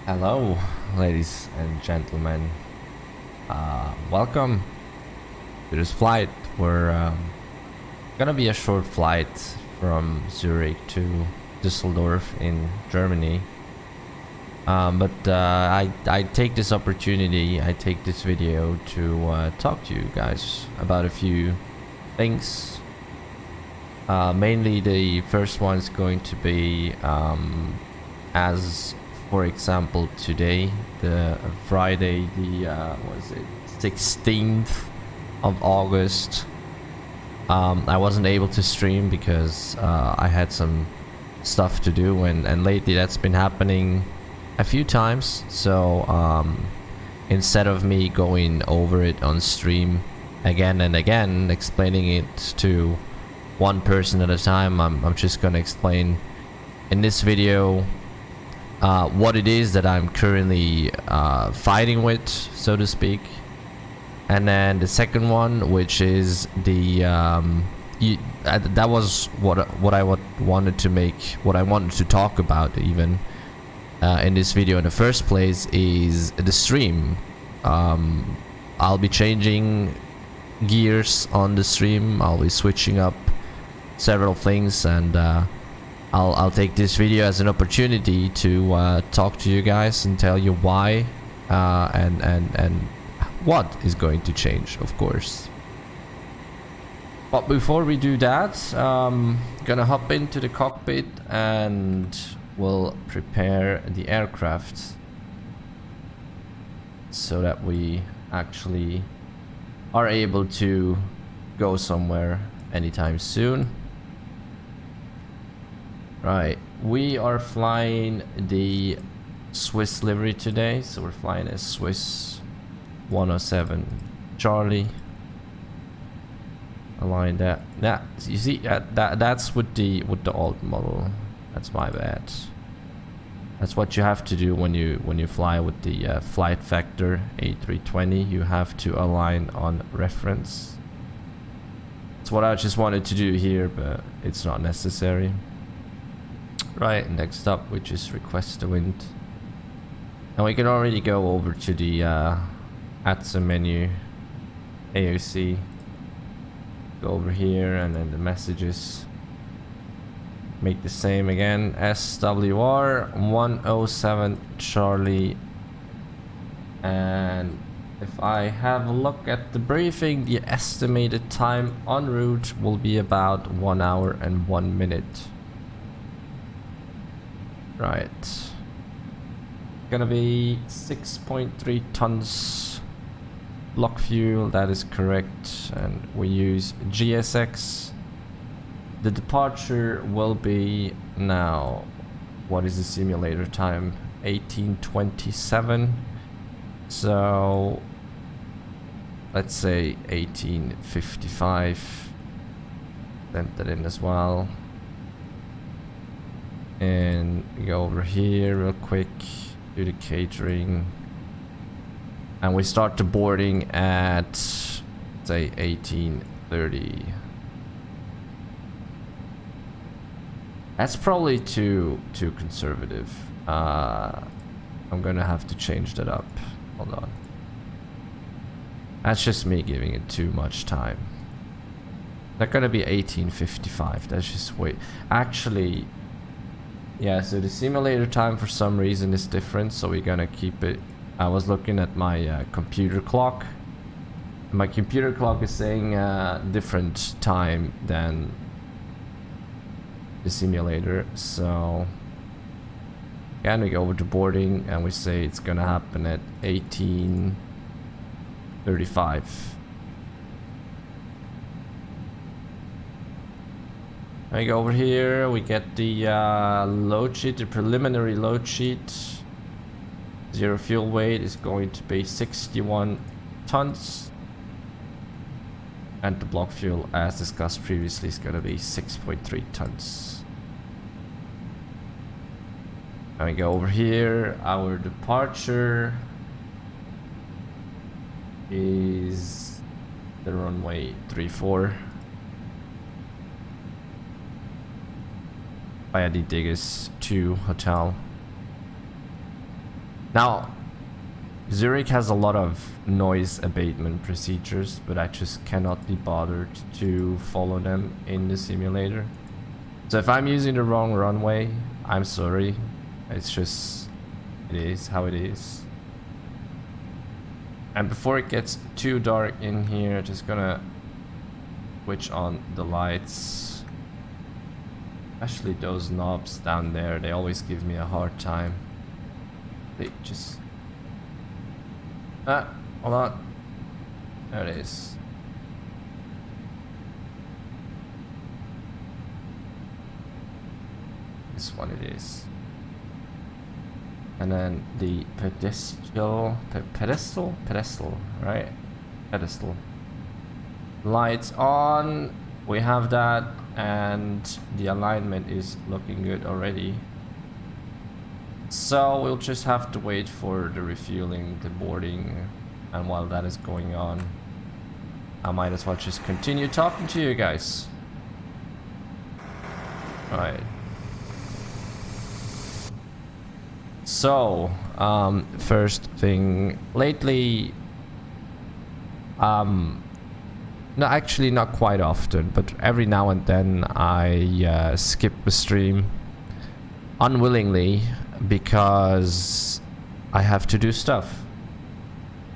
Hello, ladies and gentlemen. Welcome to this flight. We're gonna be a short flight from Zurich to Düsseldorf in Germany. I take this opportunity, I take this video to talk to you guys about a few things. Mainly the first one is going to be as for example today, the Friday, the was it 16th of August. I wasn't able to stream because I had some stuff to do, and lately that's been happening a few times. So instead of me going over it on stream again and again, explaining it to one person at a time, I'm just gonna explain in this video what it is that I'm currently fighting with, so to speak. And then the second one, which is the that was what I wanted to make, what I wanted to talk about even in this video in the first place, is the stream. I'll be changing gears on the stream. I'll be switching up several things, and I'll take this video as an opportunity to talk to you guys and tell you why and what is going to change, of course. But before we do that, gonna hop into the cockpit and we'll prepare the aircraft so that we actually are able to go somewhere anytime soon. Right, we are flying the Swiss livery today, so we're flying a Swiss 107 Charlie. Align that. Yeah, you see that's with the alt model. That's my bad. That's what you have to do when you fly with the flight factor A320. You have to align on reference. It's what I just wanted to do here, but it's not necessary. Right, next up, which is request the wind. And we can already go over to the ATSA menu, AOC. Go over here, and then the messages. Make the same again. SWR 107 Charlie. And if I have a look at the briefing, the estimated time en route will be about 1 hour and 1 minute. Right. Gonna be 6.3 tons block fuel, that is correct, and we use GSX. The departure will be now, what is the simulator time? 1827. So let's say 1855. Send that in as well. And we go over here real quick, do the catering, and we start the boarding at say 1830. That's probably too conservative. I'm gonna have to change that up. Hold on. That's just me giving it too much time. They're gonna be 1855. That's just wait. Actually, yeah, so the simulator time for some reason is different, so we're gonna keep it. I was looking at my computer clock. My computer clock is saying different time than the simulator, so again we go over to boarding and we say it's gonna happen at 1835. I go over here, we get the load sheet, the preliminary load sheet. Zero fuel weight is going to be 61 tons. And the block fuel, as discussed previously, is going to be 6.3 tons. And we go over here, our departure is the runway 34. Via the Diggers 2 hotel. Now, Zurich has a lot of noise abatement procedures, but I just cannot be bothered to follow them in the simulator. So if I'm using the wrong runway, I'm sorry. It's just, it is how it is. And before it gets too dark in here, just gonna switch on the lights. Especially those knobs down there, they always give me a hard time. They just... hold on. There it is. This one it is. And then the pedestal, right? Pedestal. Lights on. We have that, and the alignment is looking good already. So we'll just have to wait for the refueling, the boarding, and while that is going on, I might as well just continue talking to you guys. Alright. So, first thing, lately, no, actually not quite often, but every now and then I skip a stream unwillingly because I have to do stuff.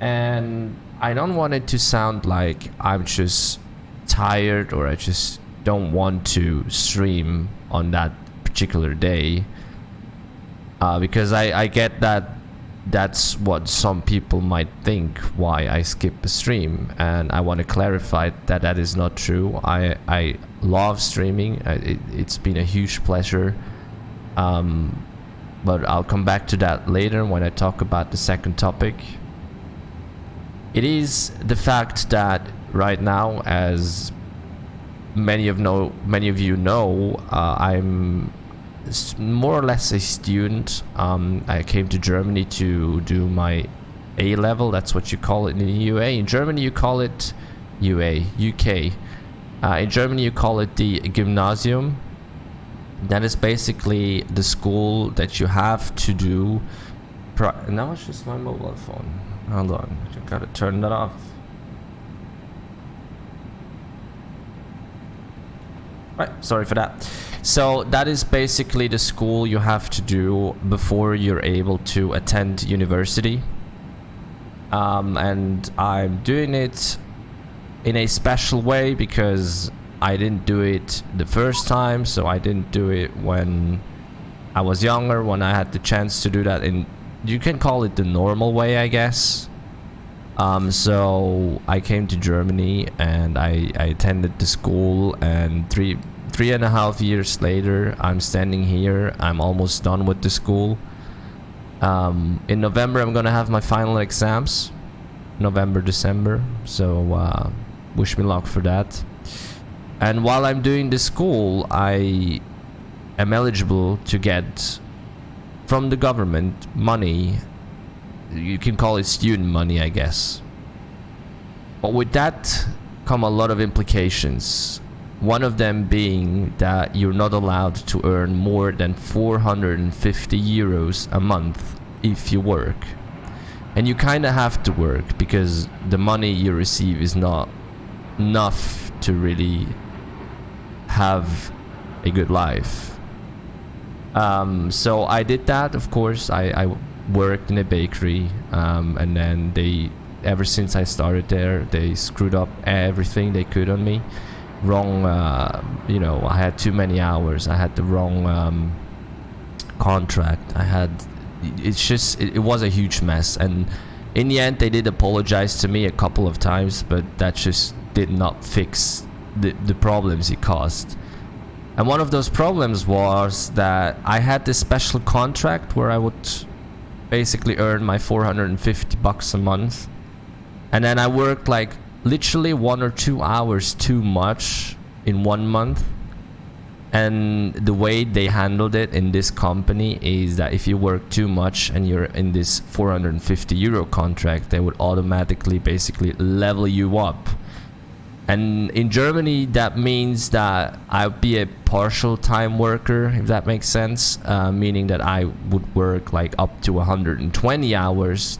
And I don't want it to sound like I'm just tired or I just don't want to stream on that particular day. Because I get that that's what some people might think why I skip a stream, and I want to clarify that that is not true. I love streaming. It's been a huge pleasure, but I'll come back to that later when I talk about the second topic. It is the fact that right now, as many of you know, I'm more or less a student. I came to Germany to do my A level. That's what you call it in the UA. In Germany you call it UA, UK. In Germany you call it the Gymnasium. That is basically the school that you have to do. Now it's just my mobile phone. Hold on, I gotta turn that off. Right, sorry for that. So that is basically the school you have to do before you're able to attend university. And I'm doing it in a special way because I didn't do it the first time, so I didn't do it when I was younger, when I had the chance to do that in, you can call it the normal way, I guess. So I came to Germany and I attended the school, and three and a half years later I'm standing here. I'm almost done with the school. In November I'm gonna have my final exams, November, December, so wish me luck for that. And while I'm doing the school, I am eligible to get from the government money. You can call it student money, I guess. But with that come a lot of implications. One of them being that you're not allowed to earn more than 450 euros a month if you work. And you kind of have to work because the money you receive is not enough to really have a good life. So I did that, of course. I worked in a bakery, and then ever since I started there, they screwed up everything they could on me. Wrong, I had too many hours. I had the wrong contract. It was a huge mess. And in the end, they did apologize to me a couple of times, but that just did not fix the problems it caused. And one of those problems was that I had this special contract where I would basically earn my 450 bucks a month, and then I worked like literally 1 or 2 hours too much in 1 month. And the way they handled it in this company is that if you work too much and you're in this 450 euro contract, they would automatically basically level you up And in Germany, that means that I'll be a partial time worker, if that makes sense, meaning that I would work like up to 120 hours.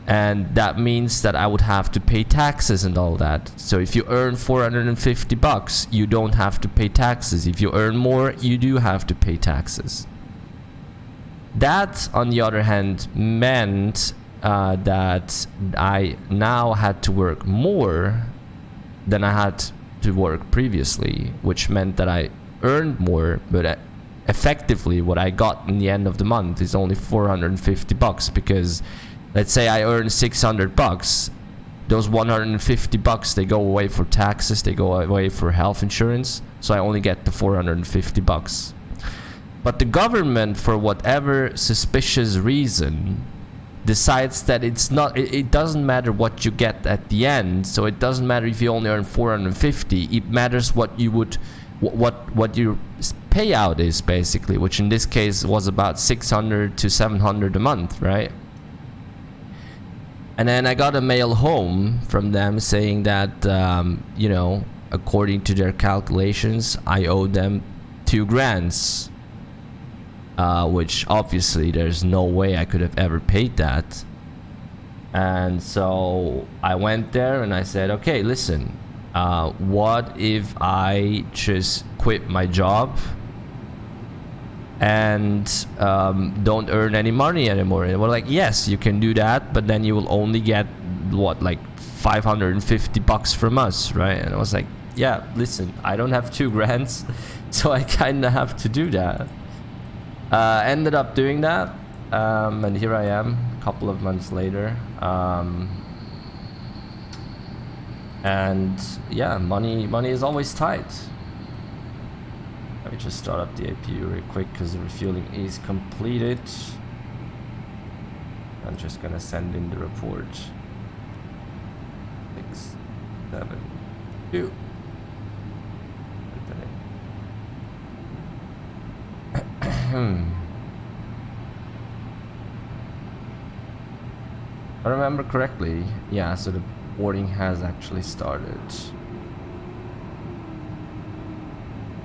And that means that I would have to pay taxes and all that. So if you earn 450 bucks, you don't have to pay taxes. If you earn more, you do have to pay taxes. That, on the other hand, meant that I now had to work more than I had to work previously, which meant that I earned more, but effectively what I got in the end of the month is only 450 bucks, because let's say I earn 600 bucks, those 150 bucks, they go away for taxes, they go away for health insurance, so I only get the 450 bucks. But the government, for whatever suspicious reason, decides that it doesn't matter what you get at the end. So it doesn't matter if you only earn 450. It matters what you would, what your payout is, basically, which in this case was about 600 to 700 a month, right? And then I got a mail home from them saying that, you know, according to their calculations, I owe them 2 grand. Which obviously there's no way I could have ever paid that. And so I went there and I said, okay, listen, what if I just quit my job and don't earn any money anymore? And we're like, yes, you can do that, but then you will only get what, like 550 bucks from us, right? And I was like, yeah, listen, I don't have 2 grand, so I kind of have to do that. Ended up doing that, and here I am a couple of months later, and yeah, money is always tight. Let me just start up the APU real quick because the refueling is completed. I'm just gonna send in the report. 6, 7, 2. If I remember correctly, yeah, so the boarding has actually started.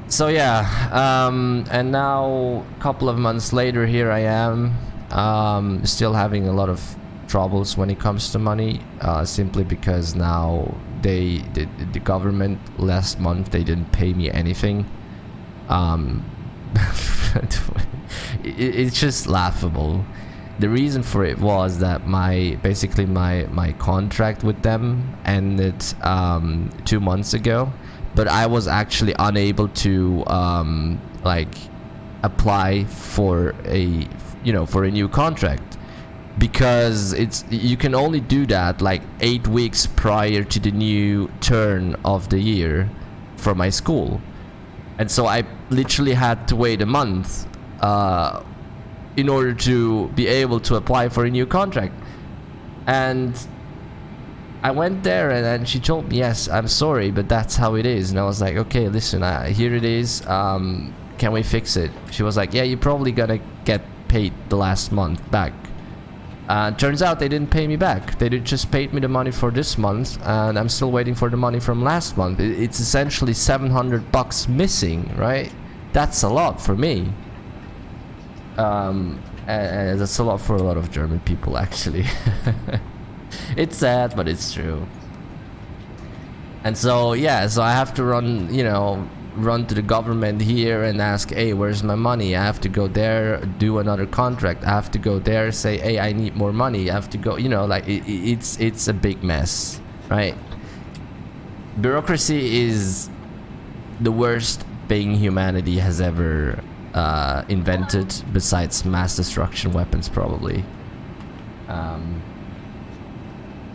So yeah, and now a couple of months later, here I am, still having a lot of troubles when it comes to money, simply because now the government last month, they didn't pay me anything. It's just laughable. The reason for it was that basically my contract with them ended 2 months ago, but I was actually unable to like apply for a new contract, because you can only do that like 8 weeks prior to the new turn of the year for my school. And so I literally had to wait a month in order to be able to apply for a new contract. And I went there and she told me, yes, I'm sorry, but that's how it is. And I was like, okay, listen, here it is. Can we fix it? She was like, yeah, you're probably gonna get paid the last month back. Turns out they didn't pay me back. They just paid me the money for this month, and I'm still waiting for the money from last month. It's essentially 700 bucks missing, right? That's a lot for me. And that's a lot for a lot of German people, actually. It's sad, but it's true. And so, yeah, so I have to run to the government here and ask, hey, where's my money? I have to go there, do another contract. I have to go there, say, hey, I need more money. I have to go, like it's a big mess, right? Bureaucracy is the worst thing humanity has ever invented, besides mass destruction weapons, probably.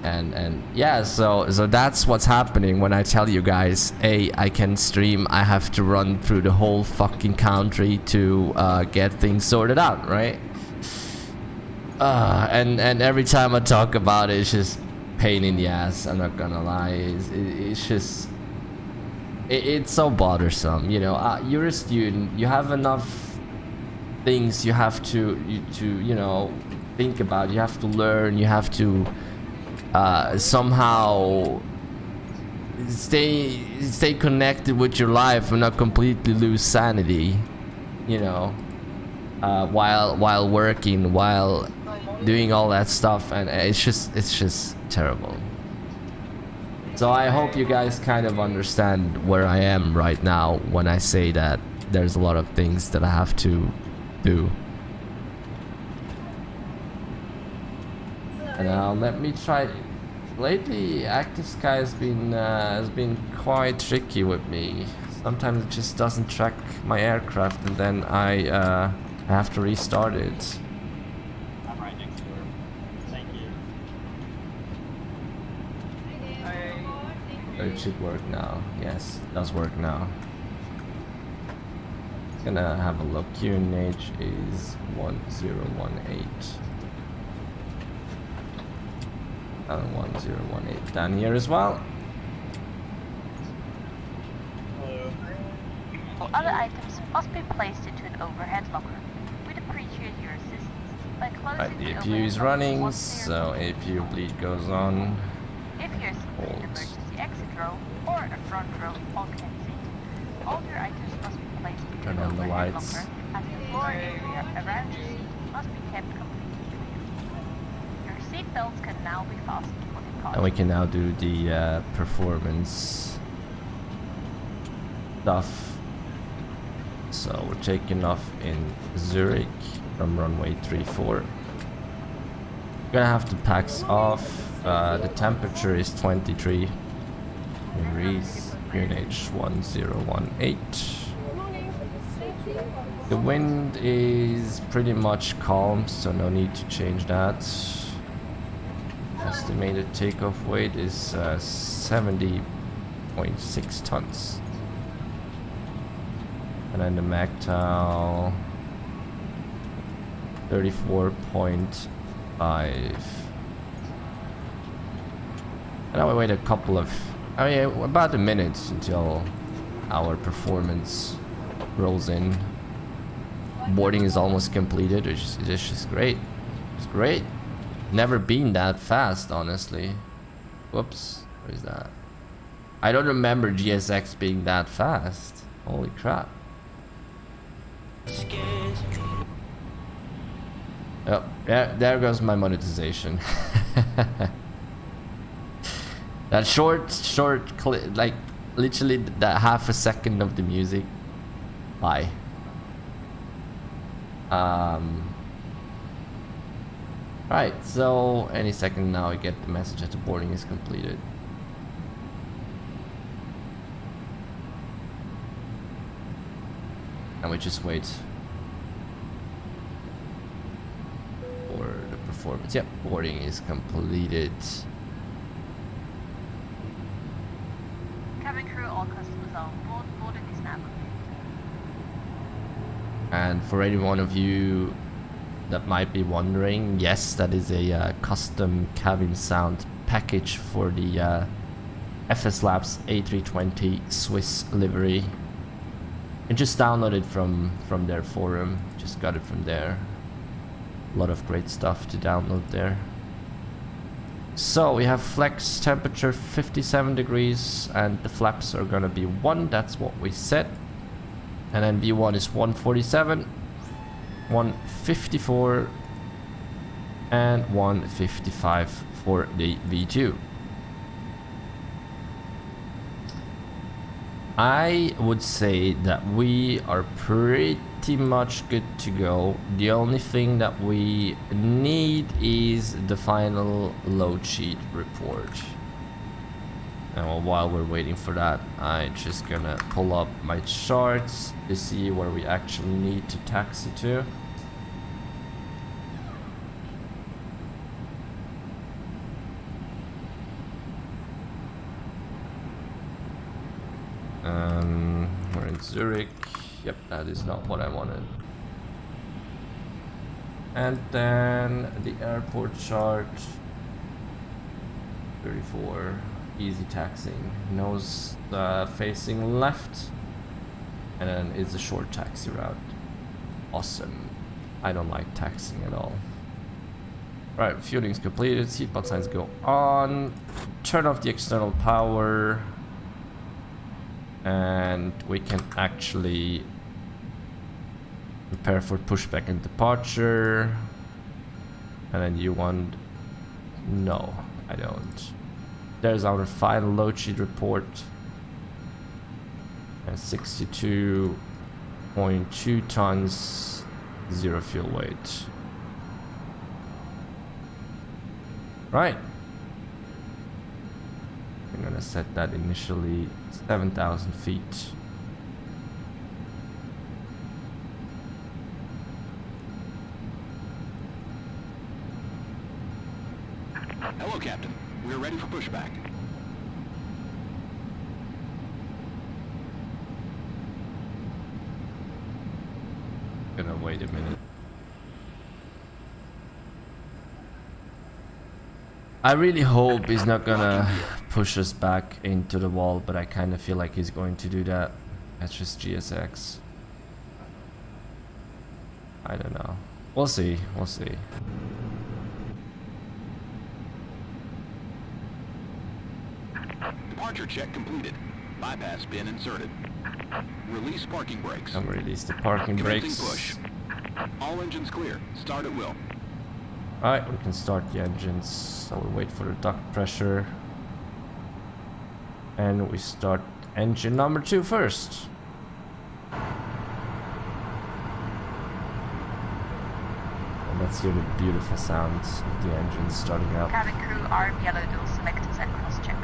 And yeah, so that's what's happening when I tell you guys, hey, I can stream. I have to run through the whole fucking country to get things sorted out, right? And every time I talk about it, it's just pain in the ass. I'm not gonna lie. It's just it's so bothersome. You're a student. You have enough things you have to think about. You have to learn. You have to somehow stay connected with your life and not completely lose sanity, you know, while working, while doing all that stuff, and it's just terrible. So I hope you guys kind of understand where I am right now when I say that there's a lot of things that I have to do. And let me try. Lately, Active Sky has been quite tricky with me. Sometimes it just doesn't track my aircraft, and then I have to restart it. I'm right next door. Thank you. It should work now. Yes, it does work now. Gonna have a look. QNH is 1018. 1018 down here as well. Hello. All other items must be placed into an overhead locker. We'd appreciate your assistance by closing Right, the the APU overhead is locker running, once they are so APU bleed goes on. If you're seated in Hold. emergency exit row or a front row bulkhead seat, all your items must be placed into Turn an on the overhead lights. locker, as the floor area around your seat must be kept completely clear. Your seat belts can now be fastened for departure. And we can now do the performance stuff. So we're taking off in Zurich from runway 34. Gonna have to pax off. The temperature is 23 degrees. QNH 1018. The wind is pretty much calm, so no need to change that. Estimated takeoff weight is 70.6 tons. And then the MACTOW 34.5. And I will wait a couple of, about a minute until our performance rolls in. Boarding is almost completed, it's just great. It's great. Never been that fast, honestly. Whoops, where's that? I don't remember GSX being that fast. Holy crap. Oh, yeah, there goes my monetization. That short clip, like literally that half a second of the music. Bye. Right, so any second now I get the message that the boarding is completed. And we just wait for the performance. Yep, boarding is completed. Cabin crew, all customers are on board. Boarding is now completed. And for any one of you that might be wondering, yes, that is a custom cabin sound package for the FSLabs A320 Swiss livery. And just download it from their forum. Just got it from there. A lot of great stuff to download there. So we have flex temperature 57 degrees and the flaps are gonna be 1. That's what we set. And then V1 is 147, 154, and 155 for the V2. I would say that we are pretty much good to go. The only thing that we need is the final load sheet report. And while we're waiting for that, I'm just gonna pull up my charts to see where we actually need to taxi to. We're in Zurich. Yep, that is not what I wanted. And then the airport chart. 34. Easy taxiing. Nose facing left. And then it's a short taxi route. Awesome. I don't like taxiing at all. Right, fueling's completed. Seatbelt signs go on. Turn off the external power. And we can actually prepare for pushback and departure. And then you want... No, I don't. There's our final load sheet report. And 62.2 tons, 0 fuel weight. Right. I'm gonna set that initially 7,000 feet. Hello, Captain. We're ready for pushback. Gonna wait a minute. I really hope he's not gonna push us back into the wall, but I kind of feel like he's going to do that. That's just GSX. I don't know. We'll see. We'll see. Departure check completed. Bypass bin inserted. Release parking brakes. I'm release the parking Commencing brakes. push. All engines clear. Start at will. Alright, we can start the engines. So we wait for the duct pressure. And we start engine number 2 first. And let's hear the beautiful sounds of the engines starting up. Cabin crew, arm yellow dual selectors and cross-check.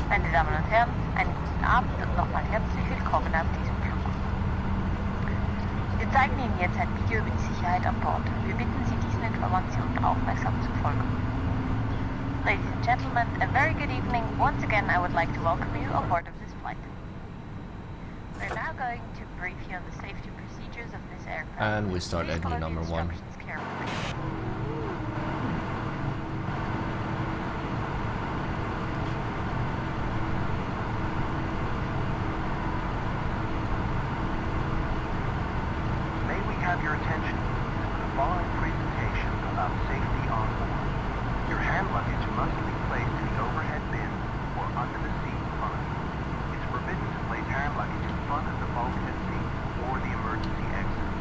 Meine Damen und Herren, einen guten Abend und nochmal herzlich willkommen auf diesem Flug. Wir zeigen Ihnen jetzt ein Video über die Sicherheit an Bord. Wir bitten Sie, diesen Informationen aufmerksam zu folgen. Ladies and gentlemen, a very good evening. Once again, I would like to welcome you on board of this flight. We're now going to brief you on the safety procedures of this aircraft. And we start Please engine follow the number 1. instructions carefully. May we have your attention for the following presentation about safety on board. Your hand luggage must be placed in the overhead bin or under the seat in front of you. It's forbidden to place hand luggage in front of the bulkhead seat or the emergency exit.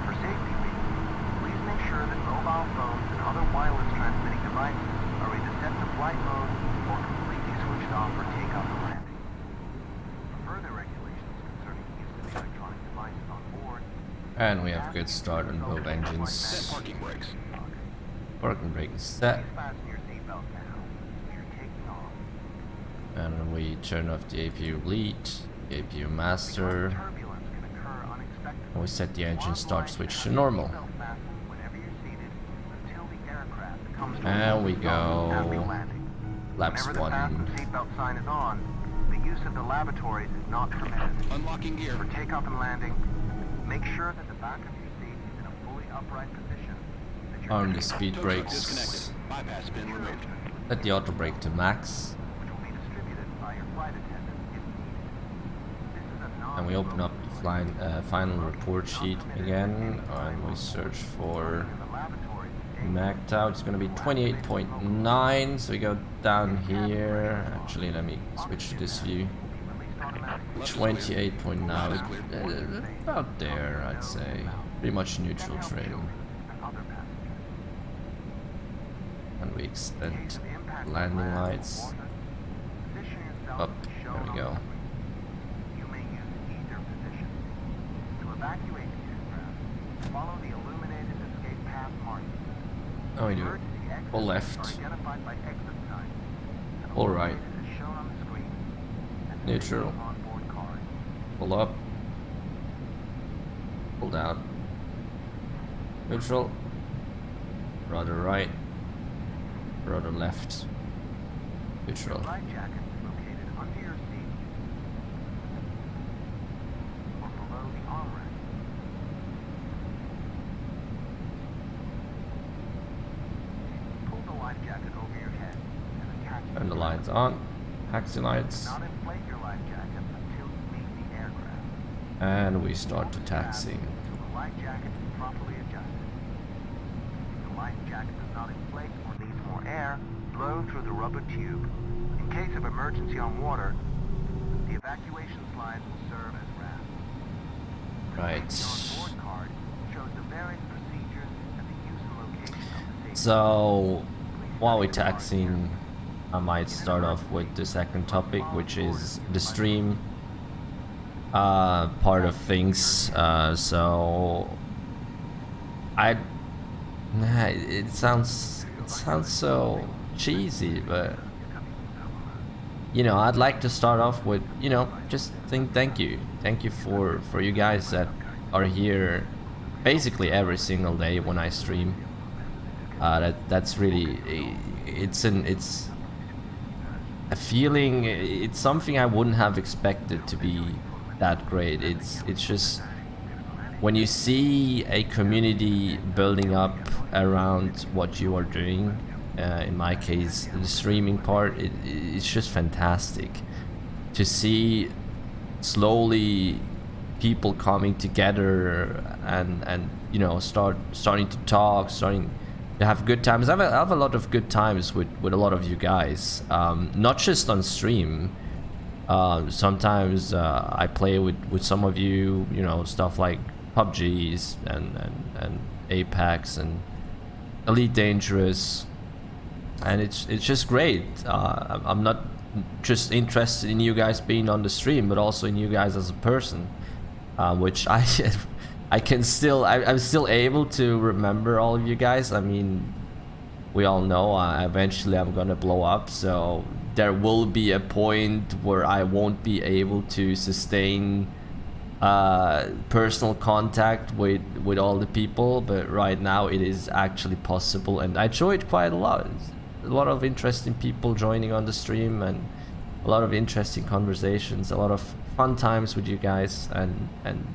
For safety reasons, please make sure that mobile phones and other wireless transmitting devices are either set to flight mode or completely switched off for takeoff and landing. For further regulations concerning the use of electronic devices on board, And we have a good start on both Set engines. parking brakes. Parking brake is set. fasten your seatbelt now. We are taking off. And we turn off the APU lead, the APU master. Turbulence can occur unexpectedly. And we set the engine start switch to normal. Seatbelt fasten whenever you're seated until the aircraft comes to a And we full stop after go landing. laps Whenever the fasten 1. seatbelt sign is on, the use of the lavatories is not permitted. Unlocking gear. For takeoff and landing, make sure that the back of your seat is in a fully upright position. That your On the seatbelt speed Tow truck brakes. disconnected. Bypass bin removed. Set the auto brake to max. which will be distributed by your flight attendant if needed. This is a And we open up the final report sheet again. And we search for magged out. It's going to be 28.9. So we go down here. Actually, let me switch to this view. 28.9. About there, I'd say. Pretty much neutral trim. And we extend landing lights up. There we go. You may use either position. To evacuate the aircraft, follow the illuminated escape path markings. Now we do Emergency exits all left, are identified by exit signs and all right, illuminated as shown on the screen. And neutral, onboard card. pull up, pull down, neutral, rudder right, rudder left, neutral. Life jacket is located under your seat or below the armrest. Pull the life jacket over your head and attach it. Turn the lights on, taxi lights, Not inflate your life jacket until you leave the aircraft. and we start the taxiing. To the life jacket is properly adjusted. If the life jacket does not inflate or needs more air, blow through the rubber tube. In case of emergency on water, the evacuation slides will serve as rafts. Right. The on-board card shows the various procedures and the use and location of the safety. So while we're taxiing, I might start off with the second topic, which is the stream part of things. So it sounds so cheesy, but you know, I'd like to start off with, you know, just saying thank you for you guys that are here basically every single day when I stream. That's really, it's a feeling, it's something I wouldn't have expected to be that great. It's just when you see a community building up around what you are doing, in my case the streaming part, it's just fantastic to see slowly people coming together and you know, starting to talk, starting to have good times. I have a lot of good times with a lot of you guys, not just on stream. Sometimes I play with some of you, you know, stuff like PUBGs and Apex and Elite Dangerous, and it's just great. I'm not just interested in you guys being on the stream, but also in you guys as a person, which I'm still able to remember all of you guys. I mean, we all know eventually I'm gonna blow up, so there will be a point where I won't be able to sustain personal contact with all the people, but right now it is actually possible, and I enjoy it quite a lot. A lot of interesting people joining on the stream, and a lot of interesting conversations, a lot of fun times with you guys, and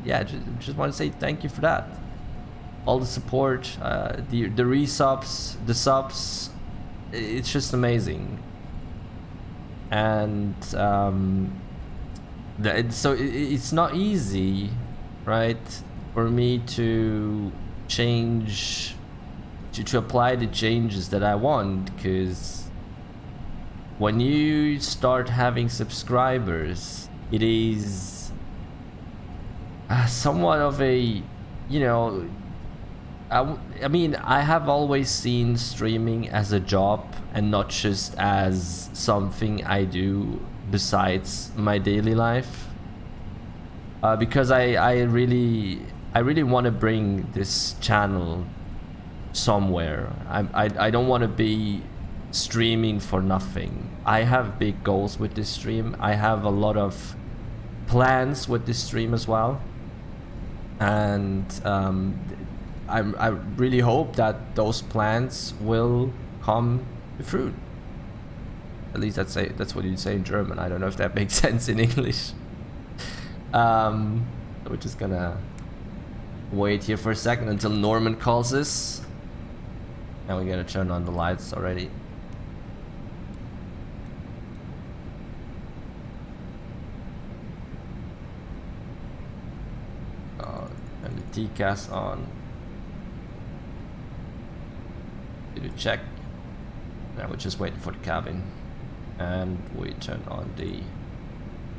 yeah, just want to say thank you for that. All the support, the resubs, the subs, it's just amazing. And so it's not easy, right, for me to change, to apply the changes that I want, because when you start having subscribers, it is somewhat of a, you know, I mean, I have always seen streaming as a job and not just as something I do besides my daily life, because I really want to bring this channel somewhere. I don't want to be streaming for nothing. I have big goals with this stream. I have a lot of plans with this stream as well, and I really hope that those plans will come to fruit. At least that's what you say in German. I don't know if that makes sense in English. We're just gonna wait here for a second until Norman calls us, and we gotta turn on the lights already. And the TCAS on. Do the check. Now we're just waiting for the cabin, and we turn on the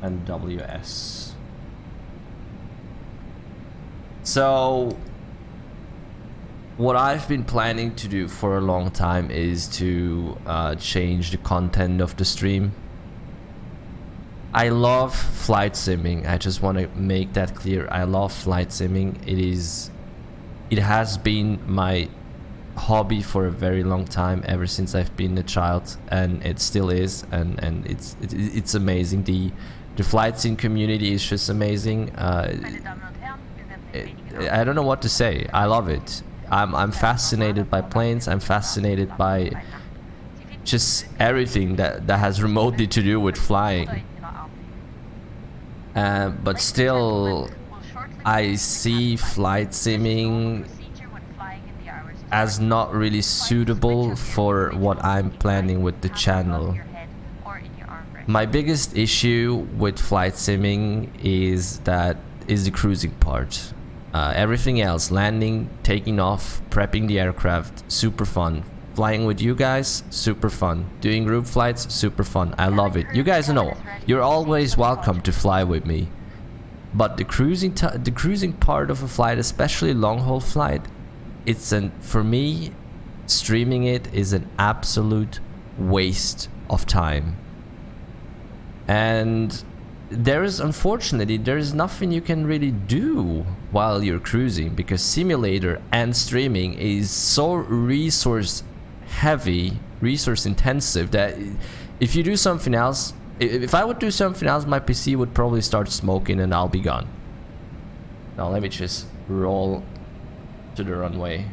NWS. So what I've been planning to do for a long time is to change the content of the stream. I love flight simming. I just want to make that clear. I love flight simming. It has been my hobby for a very long time, ever since I've been a child, and it still is, and it's amazing. The flight sim community is just amazing. I don't know what to say. I love it. I'm fascinated by planes. I'm fascinated by just everything that has remotely to do with flying. But still, I see flight simming as not really suitable for what I'm planning with the channel. My biggest issue with flight simming is the cruising part. Everything else, landing, taking off, prepping the aircraft, super fun. Flying with you guys, super fun. Doing group flights, super fun. I love it. You guys know, you're always welcome to fly with me. But the cruising part of a flight, especially long haul flight, for me, streaming it is an absolute waste of time. And unfortunately, there is nothing you can really do while you're cruising, because simulator and streaming is so resource intensive, that if you do something else, if I would do something else, my PC would probably start smoking and I'll be gone. Now let me just roll to the runway,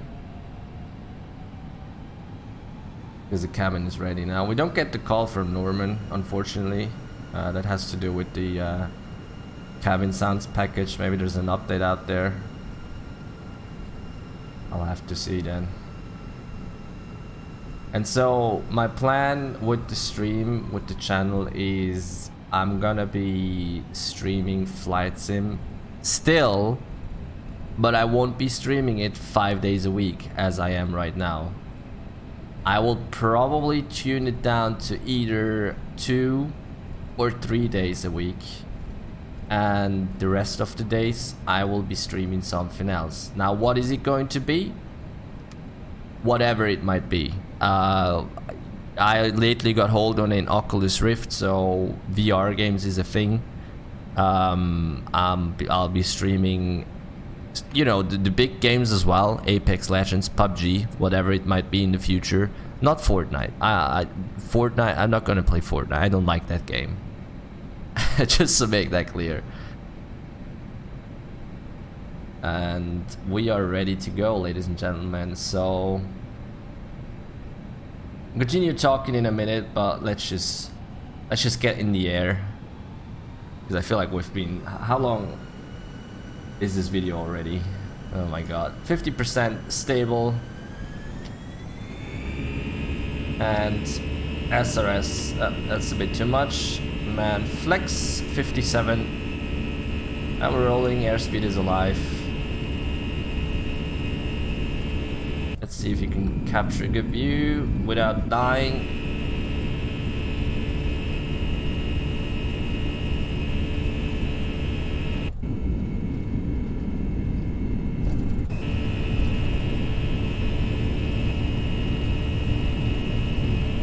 because the cabin is ready now. We don't get the call from Norman, unfortunately. That has to do with the cabin sounds package. Maybe there's an update out there. I'll have to see then. And so my plan with the stream, with the channel, is I'm gonna be streaming Flight Sim still, but I won't be streaming it 5 days a week as I am right now. I will probably tune it down to either 2 or 3 days a week, and the rest of the days I will be streaming something else. Now, what is it going to be? Whatever it might be. I lately got hold on an Oculus Rift, so VR games is a thing. I'll be streaming, you know, the big games as well. Apex Legends, PUBG, whatever it might be in the future. Not Fortnite. Fortnite, I'm not gonna play Fortnite. I don't like that game. Just to make that clear. And we are ready to go, ladies and gentlemen. So continue talking in a minute, but let's just get in the air, because I feel like we've been, how long is this video already? Oh my god, 50% stable, and SRS, that's a bit too much, man. Flex 57, and we're rolling. Airspeed is alive. Let's see if you can capture a good view without dying.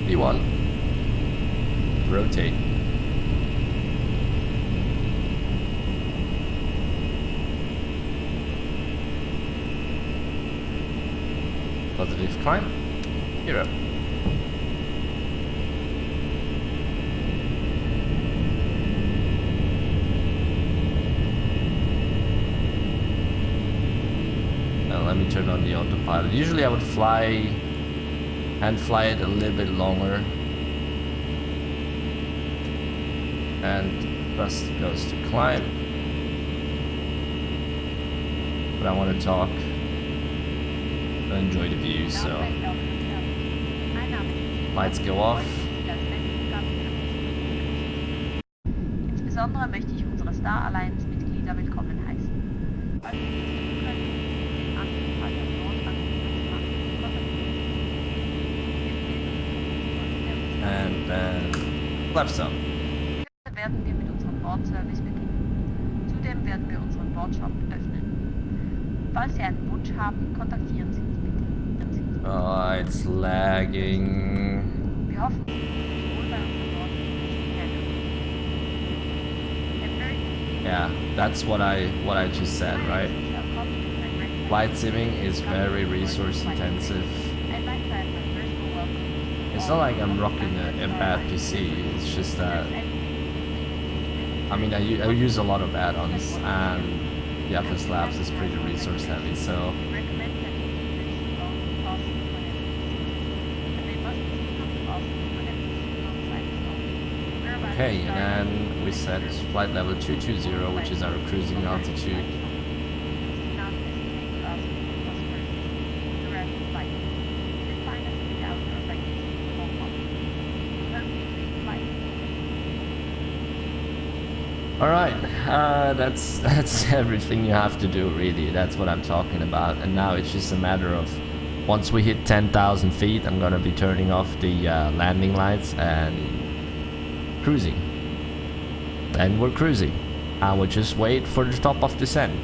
V1. Rotate. Positive climb. 0. Now let me turn on the autopilot. Usually I would fly it a little bit longer. And thrust goes to climb. But I want to talk. Enjoy the view, so lights go off. Insbesondere möchte ich unsere Star Alliance Mitglieder willkommen heißen. Falls Sie dies tun können, den Anruf an den And then left up. Werden wir mit unserem Bordservice beginnen. Zudem werden wir unseren Bordshop öffnen. Falls Sie einen Wunsch haben, kontaktieren Sie uns bitte. Oh, it's lagging. Wir hoffen, dass Sie wohl bei unserem Bord sind. Yeah, that's what I just said, right? Flight simming is very resource intensive. It's not like I'm rocking a bad PC, it's just that, I mean, I use a lot of add-ons, and the FSLabs is pretty resource heavy, so. Okay, and then we set flight level 220, which is our cruising altitude. All right, that's everything you have to do, really. That's what I'm talking about. And now it's just a matter of, once we hit 10,000 feet, I'm gonna be turning off the landing lights and cruising. And we're cruising. I will just wait for the top of descent.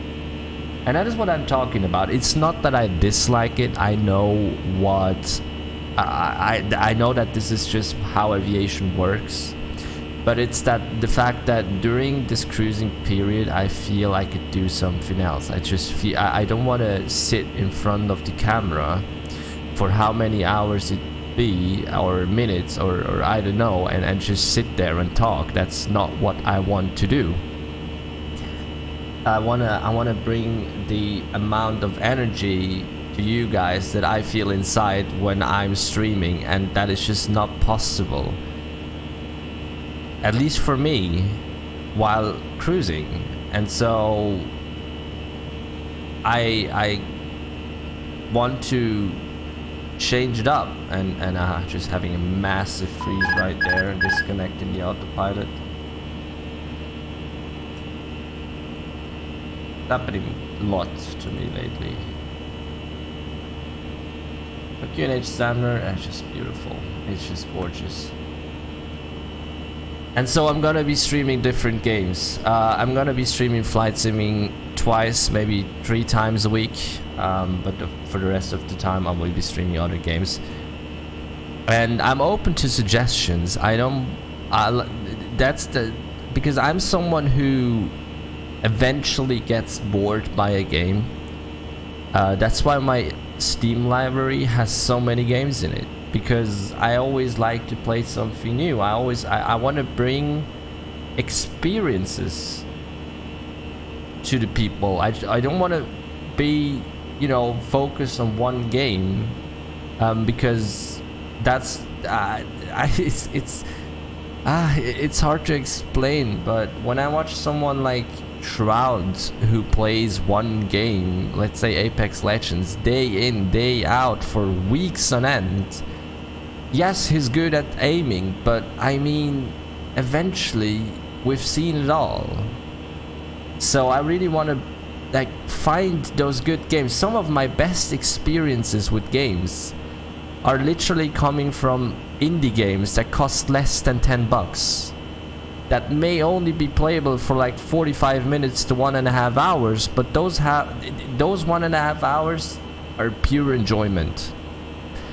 And that is what I'm talking about. It's not that I dislike it. I know what I know that this is just how aviation works. But it's that the fact that during this cruising period, I feel I could do something else. I just feel I don't want to sit in front of the camera for how many hours it be, or minutes, or I don't know, and just sit there and talk. That's not what I want to do. I wanna bring the amount of energy to you guys that I feel inside when I'm streaming, and that is just not possible, at least for me, while cruising. And so I want to change it up, and just having a massive freeze right there and disconnecting the autopilot. Happening a lot to me lately. The QNH Stammer, it's just beautiful. It's just gorgeous. And so I'm gonna be streaming different games. I'm gonna be streaming flight simming twice, maybe 3 times a week. But for the rest of the time, I will be streaming other games. And I'm open to suggestions. Because I'm someone who eventually gets bored by a game. That's why my Steam library has so many games in it, because I always like to play something new. I want to bring experiences to the people. I don't want to be, you know, focused on one game, because that's it's hard to explain. But when I watch someone like Shroud, who plays one game, let's say Apex Legends, day in, day out for weeks on end. Yes, he's good at aiming, but I mean, eventually we've seen it all. So I really want to like find those good games. Some of my best experiences with games are literally coming from indie games that cost less than $10. That may only be playable for like 45 minutes to 1.5 hours, but those 1.5 hours are pure enjoyment.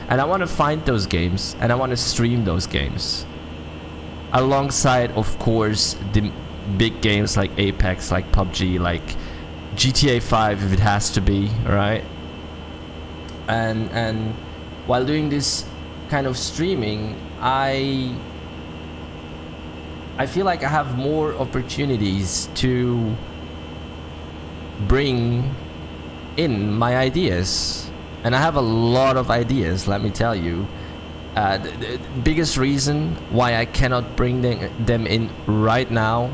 And I want to find those games, and I want to stream those games, alongside, of course, the big games like Apex, like PUBG, like GTA 5 if it has to be, right? And while doing this kind of streaming, I feel like I have more opportunities to bring in my ideas. And I have a lot of ideas, let me tell you. The biggest reason why I cannot bring them in right now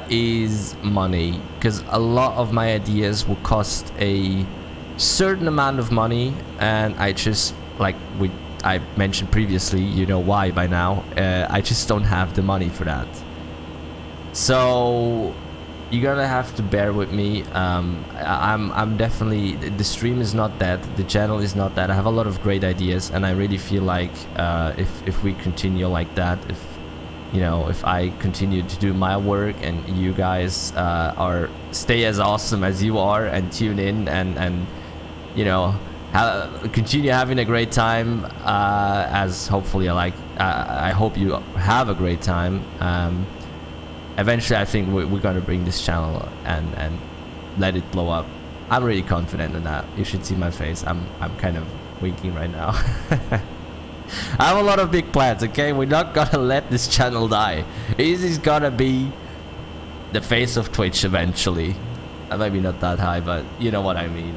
is money. Because a lot of my ideas will cost a certain amount of money, and I just, like I mentioned previously, you know why by now, I just don't have the money for that. So you're gonna have to bear with me. I'm definitely, the stream is not dead, the channel is not dead. I have a lot of great ideas, and I really feel like if we continue like that, if I continue to do my work and you guys stay as awesome as you are and tune in and continue having a great time, as hopefully I hope you have a great time. Eventually I think we're gonna bring this channel and let it blow up. I'm really confident in that. You should see my face. I'm kind of winking right now. I have a lot of big plans, okay? We're not gonna let this channel die. This is gonna be the face of Twitch eventually. Maybe not that high, but you know what I mean.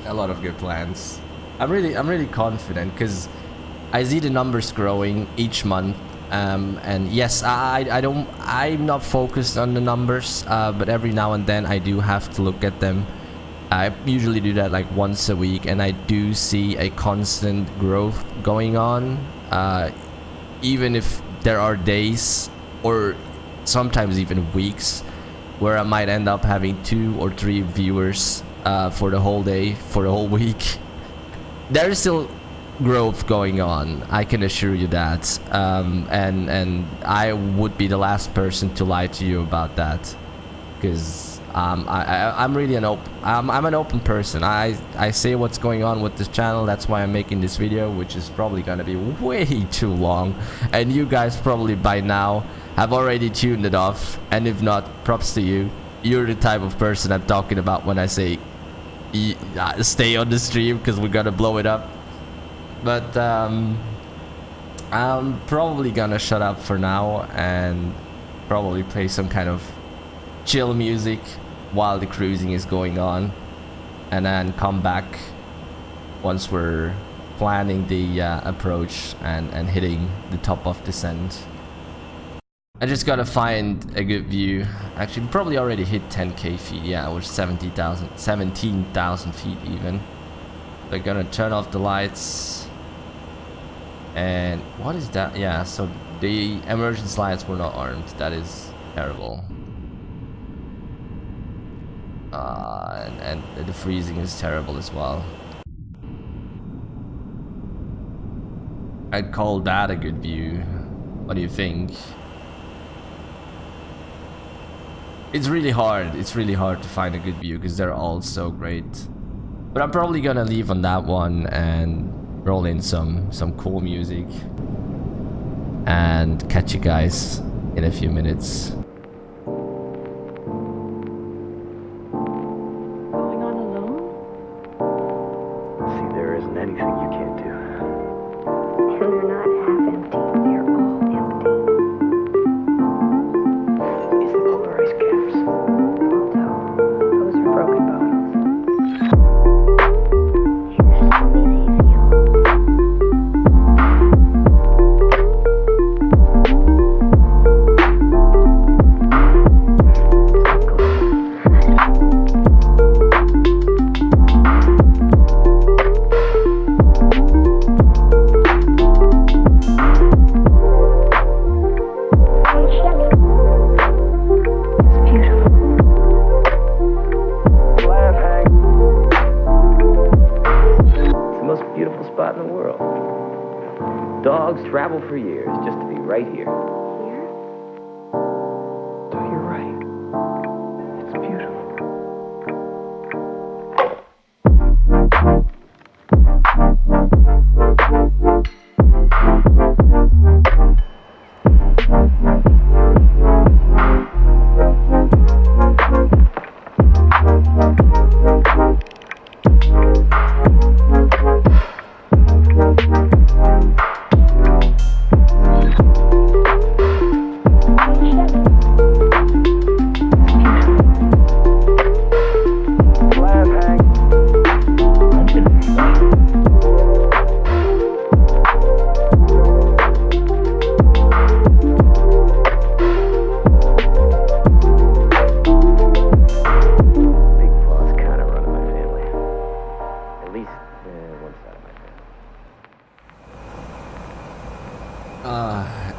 A lot of good plans. I'm really confident because I see the numbers growing each month. And yes, I'm not focused on the numbers, but every now and then I do have to look at them. I usually do that like once a week, and I do see a constant growth going on, even if there are days or sometimes even weeks, where I might end up having 2 or 3 viewers for the whole day, for the whole week. There is still growth going on, I can assure you that, and I would be the last person to lie to you about that, because I'm really an open person. I say what's going on with this channel. That's why I'm making this video, which is probably gonna be way too long, and you guys probably by now have already tuned it off, and if not, props to you. You're the type of person I'm talking about when I say stay on the stream, because we're gonna blow it up. But I'm probably gonna shut up for now and probably play some kind of chill music while the cruising is going on, and then come back once we're planning the approach and hitting the top of descent. I just gotta find a good view. Actually, we probably already hit 10k feet. Yeah, we're 17,000 feet even. They're gonna turn off the lights. And what is that? Yeah, so the emergency lights were not armed. That is terrible. And the freezing is terrible as well. I'd call that a good view. What do you think? It's really hard. It's really hard to find a good view because they're all so great. But I'm probably gonna leave on that one and roll in some cool music and catch you guys in a few minutes. Going on alone? See, there isn't anything you can't do. And they're not half empty, they're all empty. It's the polarized caps. Alto, those are broken bones. Travel for years just to be right here. Here? Oh, you're right. It's beautiful.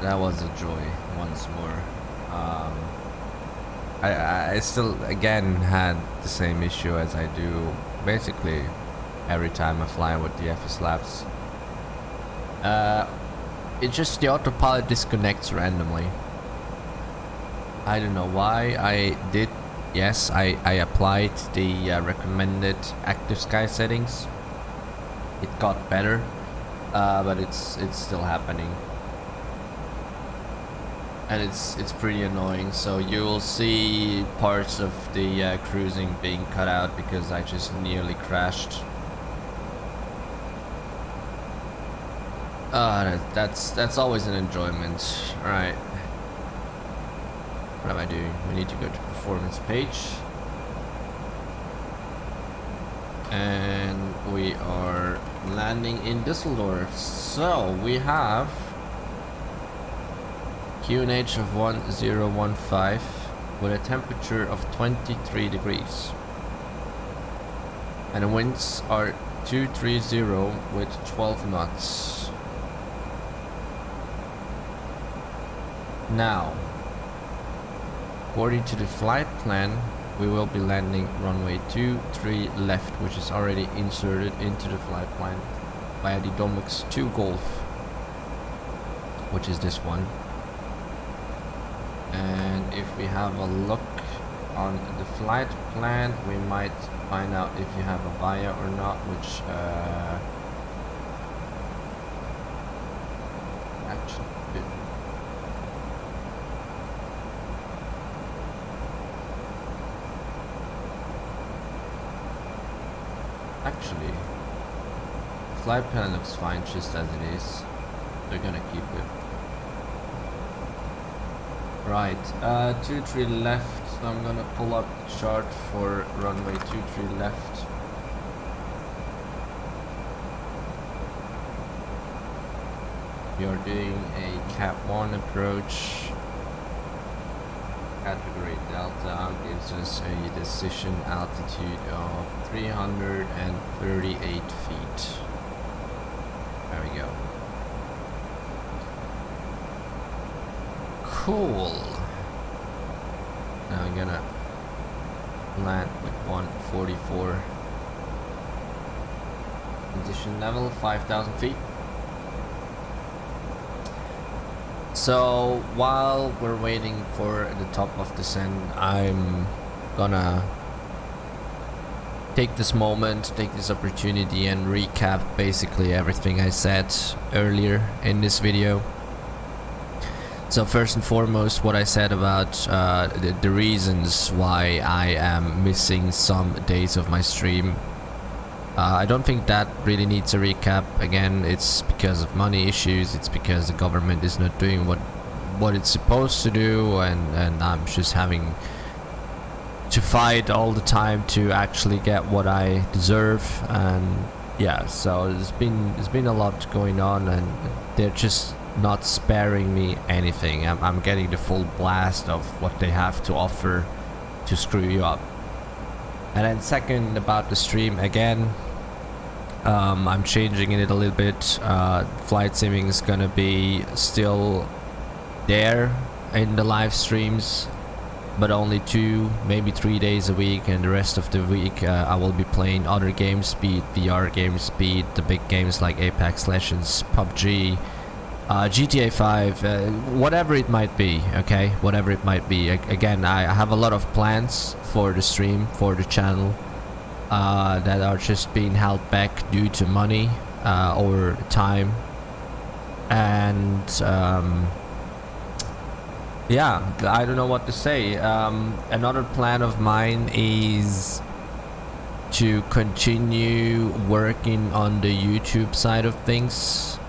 That was a joy once more. I still again had the same issue as I do basically every time I fly with the FSLabs. It's just the autopilot disconnects randomly. I don't know why. I did, yes, I applied the recommended active sky settings. It got better, but it's still happening. And it's pretty annoying. So you'll see parts of the cruising being cut out because I just nearly crashed. That's always an enjoyment. All right, what am I doing? We need to go to performance page, and we are landing in Düsseldorf. So we have QNH of 1015 with a temperature of 23 degrees, and the winds are 230 with 12 knots. Now according to the flight plan, we will be landing runway 23 left, which is already inserted into the flight plan via the Domux 2 Golf, which is this one. And if we have a look on the flight plan, we might find out if you have a via or not, which actually flight plan looks fine just as it is. They're gonna keep it. Right, 23 left. So I'm gonna pull up the chart for runway 23 left. We are doing a Cat 1 approach. Category Delta gives us a decision altitude of 338 feet. There we go. Cool. Now I'm gonna land with 144. Position level 5,000 feet. So while we're waiting for the top of descent, I'm gonna take this moment, take this opportunity and recap basically everything I said earlier in this video. So first and foremost, what I said about the reasons why I am missing some days of my stream. I don't think that really needs a recap. Again, it's because of money issues, it's because the government is not doing what it's supposed to do, and I'm just having to fight all the time to actually get what I deserve. And yeah, so there's been a lot going on, and they're just not sparing me anything. I'm getting the full blast of what they have to offer to screw you up. And then second, about the stream, again, I'm changing it a little bit. Flight simming is gonna be still there in the live streams, but only 2, maybe 3 days a week, and the rest of the week I will be playing other games, be it VR games, be it the big games like Apex Legends, PUBG, GTA 5, whatever it might be, okay? Whatever it might be. Again, I have a lot of plans for the stream, for the channel, that are just being held back due to money or time. And yeah, I don't know what to say. Another plan of mine is to continue working on the YouTube side of things.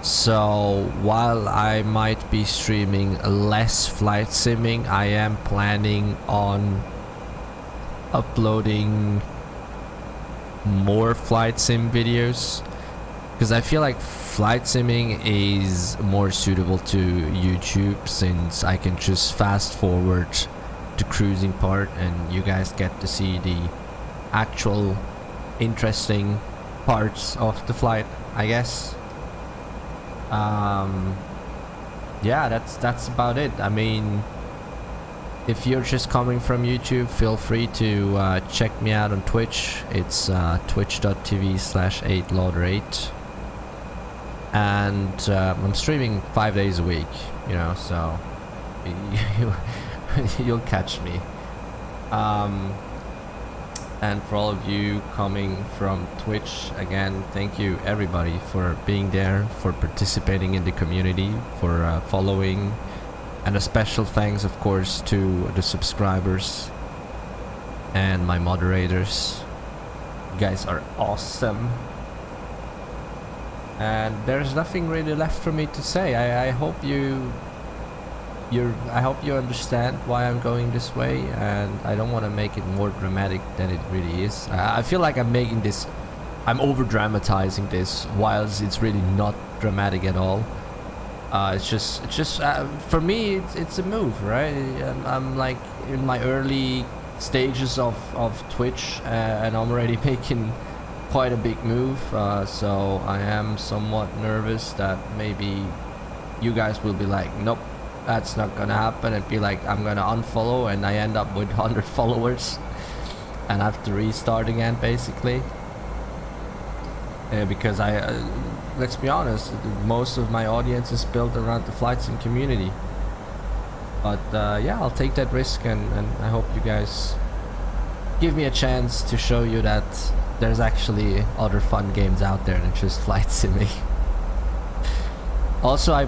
So while I might be streaming less flight simming, I am planning on uploading more flight sim videos, because I feel like flight simming is more suitable to YouTube, since I can just fast forward the cruising part and you guys get to see the actual interesting parts of the flight, I guess. Yeah, that's about it. I mean, if you're just coming from YouTube, feel free to check me out on Twitch. It's twitch.tv/8lauder8, and I'm streaming 5 days a week, you know, so you'll catch me. And for all of you coming from Twitch, again, thank you everybody for being there, for participating in the community, for following, and a special thanks, of course, to the subscribers and my moderators. You guys are awesome. And there's nothing really left for me to say. I hope I hope you understand why I'm going this way, and I don't want to make it more dramatic than it really is. I feel like I'm over dramatizing this, whilst it's really not dramatic at all. It's just for me, it's a move, right? I'm like in my early stages of Twitch, and I'm already making quite a big move, so I am somewhat nervous that maybe you guys will be like, nope, That's not gonna happen. It'd be like I'm gonna unfollow and I end up with 100 followers and have to restart again, basically. Because let's be honest, most of my audience is built around the flight sim community. But yeah, I'll take that risk, and I hope you guys give me a chance to show you that there's actually other fun games out there than just flight simming. Also, I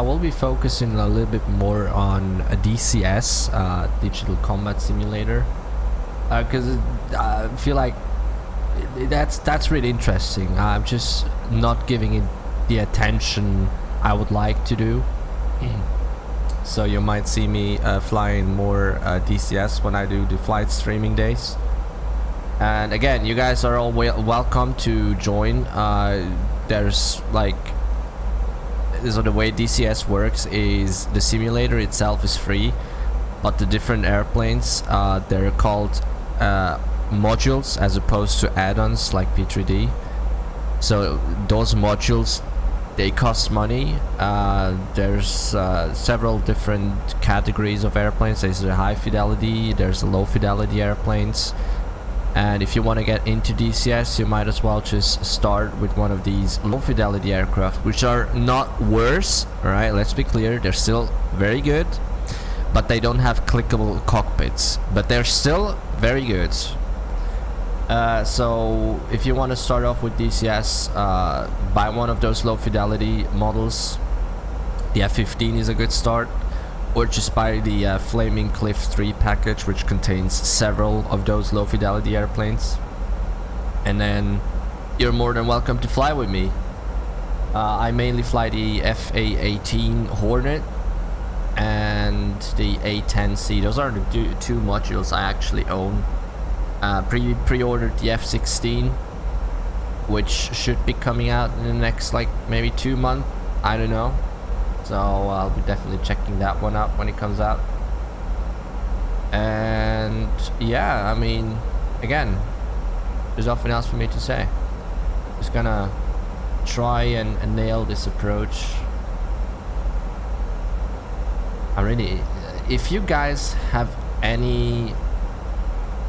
will be focusing a little bit more on a DCS, Digital Combat Simulator, because I feel like that's really interesting. I'm just not giving it the attention I would like to do. So you might see me flying more DCS when I do the flight streaming days. And again, you guys are all welcome to join. There's like, so the way DCS works is the simulator itself is free, but the different airplanes, they're called modules as opposed to add-ons like P3D. So those modules, they cost money. There's several different categories of airplanes. There's the high fidelity, there's the low fidelity airplanes, and if you want to get into DCS, you might as well just start with one of these low fidelity aircraft, which are not worse. All right, let's be clear, they're still very good, but they don't have clickable cockpits, but they're still very good. So if you want to start off with DCS, buy one of those low fidelity models. The F-15 is a good start, or just buy the Flaming Cliff 3 package, which contains several of those low fidelity airplanes, and then you're more than welcome to fly with me. I mainly fly the FA-18 Hornet and the A-10C. Those are the two modules I actually own. Pre-ordered the F-16, which should be coming out in the next like maybe 2 months, I don't know. So I'll be definitely checking that one out when it comes out. And yeah, I mean, again, there's nothing else for me to say. Just gonna try and nail this approach. I really, if you guys have any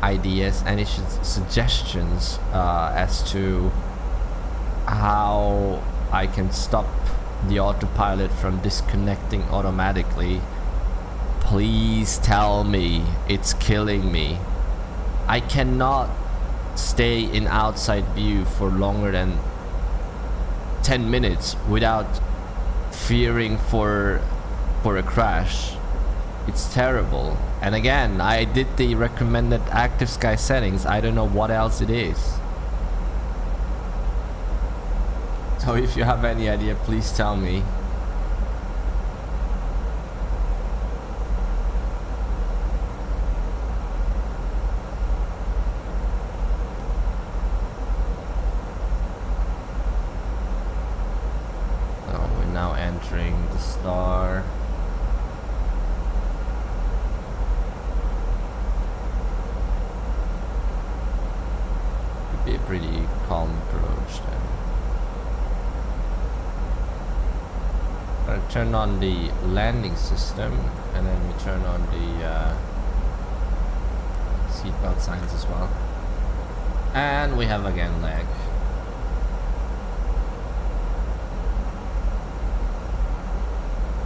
ideas, any suggestions as to how I can stop the autopilot from disconnecting automatically, please tell me. It's killing me. I cannot stay in outside view for longer than 10 minutes without fearing for a crash. It's terrible. And again, I did the recommended active sky settings. I don't know what else it is. So if you have any idea, please tell me. Oh, we're now entering the star. Could be a pretty calm approach then. Turn on the landing system, and then we turn on the seatbelt signs as well. And we have again lag.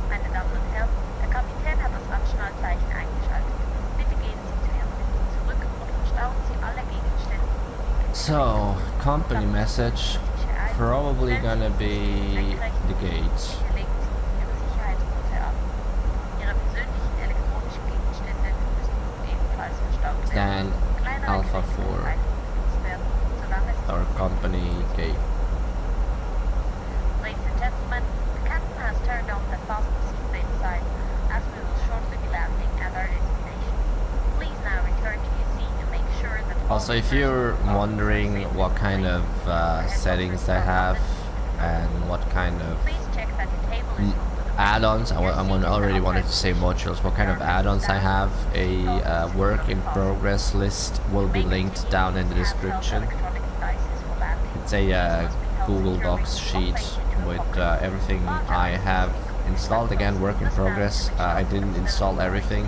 Meine Damen und Herren, der Kapitän hat das Anschnallzeichen eingeschaltet. Bitte gehen Sie zu Ihrem Sitz zurück und verstauen Sie alle Gegenstände. So, company message, probably gonna be the gate. Stand Alpha 4, our company gate. Ladies and gentlemen, the captain has turned on the fasten seatbelt sign as we will shortly be landing at our destination. Please now return to your seat and make sure that... Also, if you're wondering what kind of settings I have and what kind of add-ons, I already wanted to say modules, what kind of add-ons I have, a work in progress list will be linked down in the description. It's a Google Docs sheet with everything I have installed again, work in progress. I didn't install everything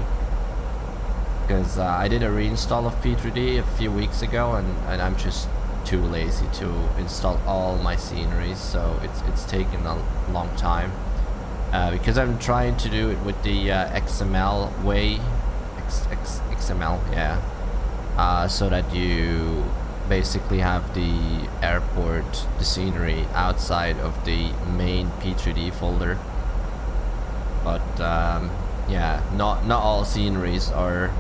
because I did a reinstall of P3D a few weeks ago, and I'm just too lazy to install all my sceneries, so it's taken a long time because I'm trying to do it with the XML way, XML, yeah, so that you basically have the airport, the scenery outside of the main P3D folder. But yeah, not all sceneries are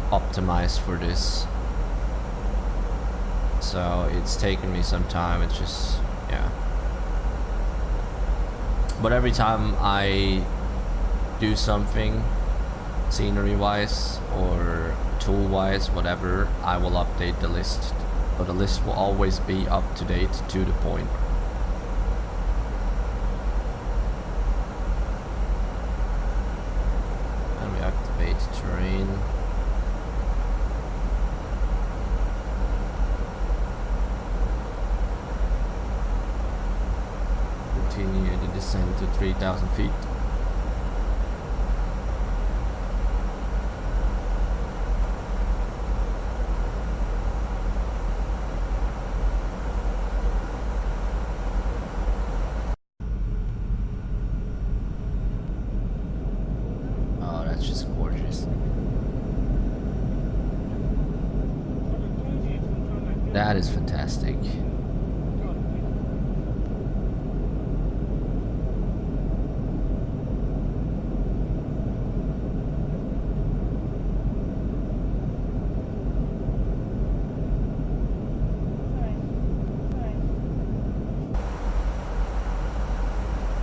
optimized for this, so it's taken me some time. It's just, yeah, but every time I do something scenery wise or tool wise, whatever, I will update the list, but the list will always be up to date, to the point. And we activate terrain. Continue the descent to 3,000 feet. Oh, that's just gorgeous. That is fantastic.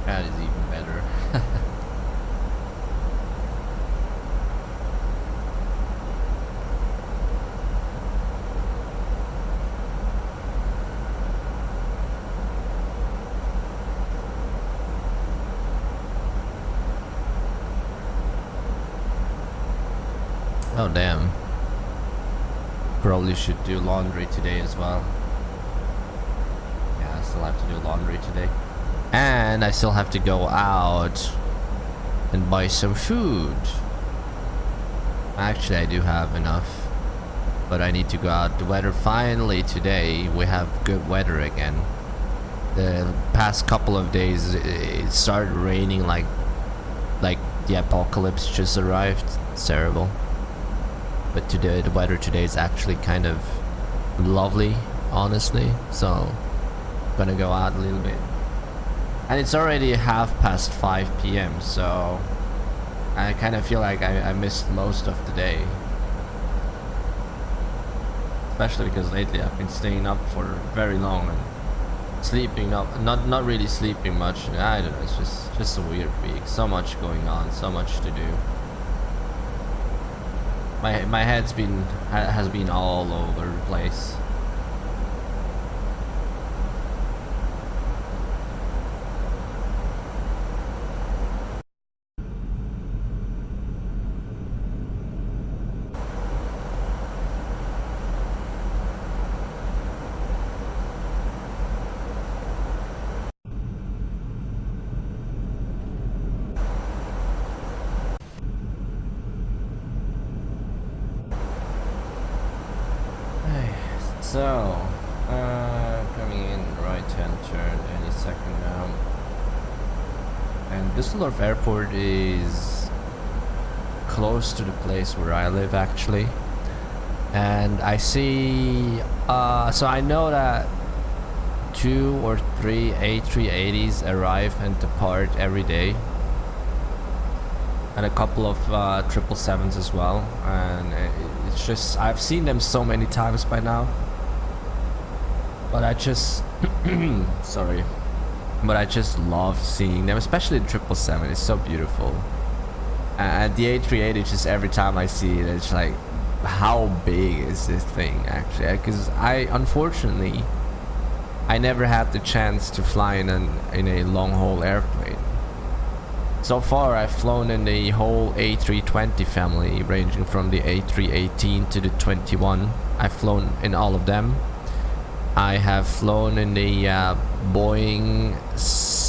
That is even better. Oh damn. Probably should do laundry today as well. Yeah, I still have to do laundry today. And I still have to go out and buy some food. Actually, I do have enough, but I need to go out. The weather finally today, we have good weather again. The past couple of days it started raining like the apocalypse just arrived. It's terrible. But today, the weather today is actually kind of lovely, honestly. So I'm gonna go out a little bit. And it's already 5:30 p.m. so I kind of feel like I missed most of the day. Especially because lately I've been staying up for very long and sleeping up, not really sleeping much. I don't know, it's just a weird week. So much going on, so much to do. My head's has been all over the place. So, coming in, right-hand turn any second now. And Düsseldorf Airport is close to the place where I live, actually. And I see, so I know that 2 or 3 A380s arrive and depart every day. And a couple of 777s as well. And it's just, I've seen them so many times by now. But I just, sorry, but I just love seeing them, especially the 777. It's so beautiful. And the A380, just every time I see it, it's like, how big is this thing actually? Because unfortunately, I never had the chance to fly in a long-haul airplane. So far, I've flown in the whole A320 family, ranging from the A318 to the 21. I've flown in all of them. I have flown in the Boeing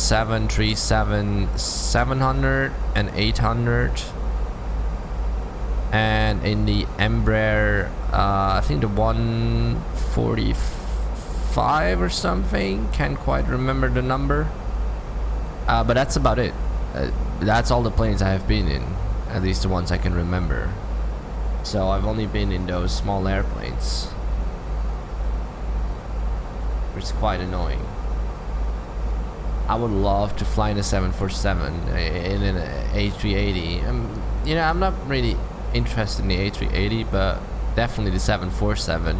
737-700 and 800, and in the Embraer, I think the 145 or something. Can't quite remember the number. But that's about it. That's all the planes I have been in, at least the ones I can remember. So I've only been in those small airplanes, which is quite annoying. I would love to fly in a 747 in an A380. You know, I'm not really interested in the A380, but definitely the 747,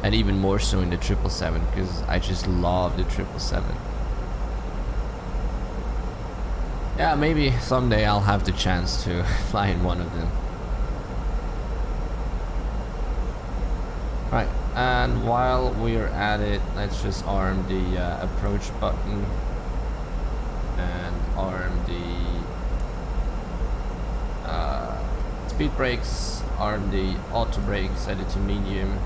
and even more so in the 777, because I just love the 777. Yeah, maybe someday I'll have the chance to fly in one of them. Right, and while we're at it, let's just arm the approach button and arm the speed brakes, arm the auto brake, set it to medium.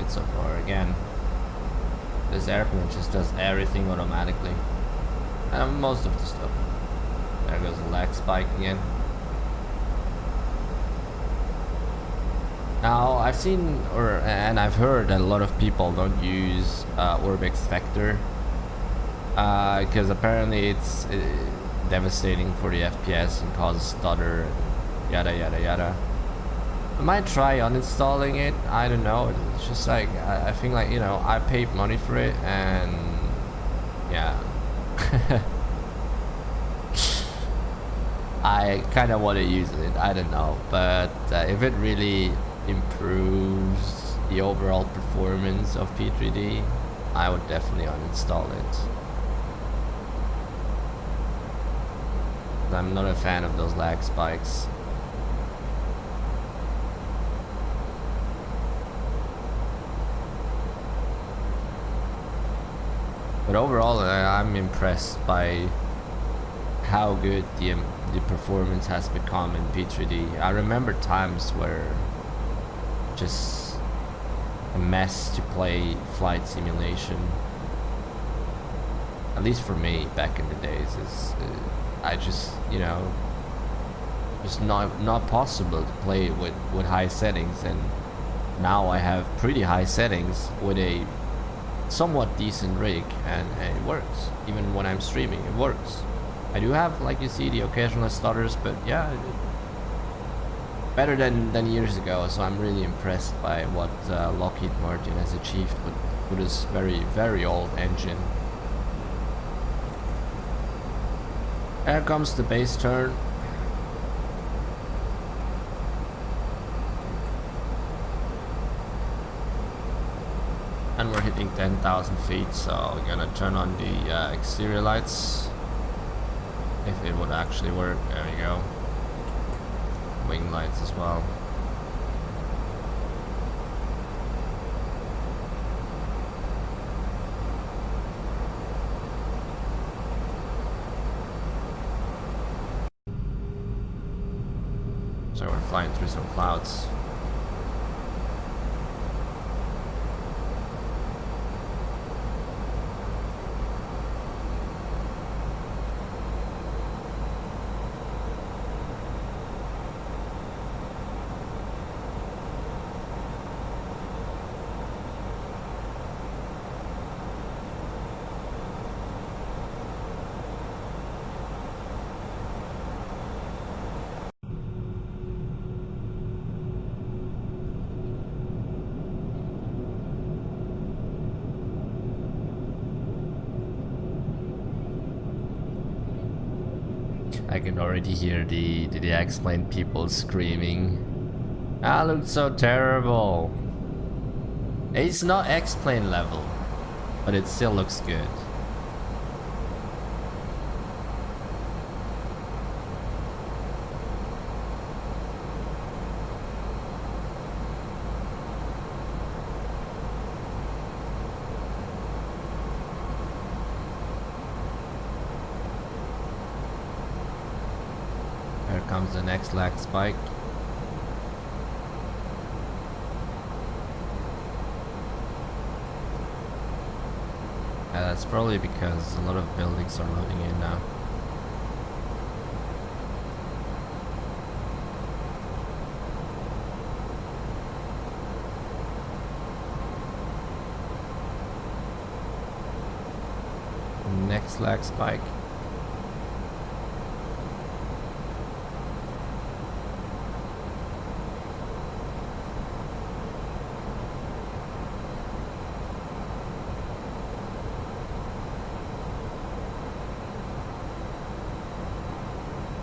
So far. Again, this airplane just does everything automatically, and most of the stuff. There goes the lag spike again. Now I've seen, and I've heard that a lot of people don't use Orbx Vector because apparently it's devastating for the FPS and causes stutter, yada yada yada. I might try uninstalling it. I don't know. It's just like I think, like, you know, I paid money for it, and yeah, I kind of want to use it. I don't know, but if it really improves the overall performance of P3D, I would definitely uninstall it. I'm not a fan of those lag spikes. But overall, I'm impressed by how good the performance has become in P3D. I remember times where just a mess to play flight simulation. At least for me, back in the days, is I just, you know, just not possible to play with high settings. And now I have pretty high settings with a somewhat decent rig, and it works. Even when I'm streaming, it works. I do have, like you see, the occasional stutters, but yeah, better than years ago. So I'm really impressed by what Lockheed Martin has achieved with this very, very old engine. Here comes the base turn. And we're hitting 10,000 feet, so we're gonna turn on the exterior lights. If it would actually work. There we go. Wing lights as well. So we're flying through some clouds. I can already hear the X-plane people screaming That looks so terrible. It's not X-plane level, but it still looks good. Here comes the next lag spike. That's probably because a lot of buildings are loading in now. Next lag spike.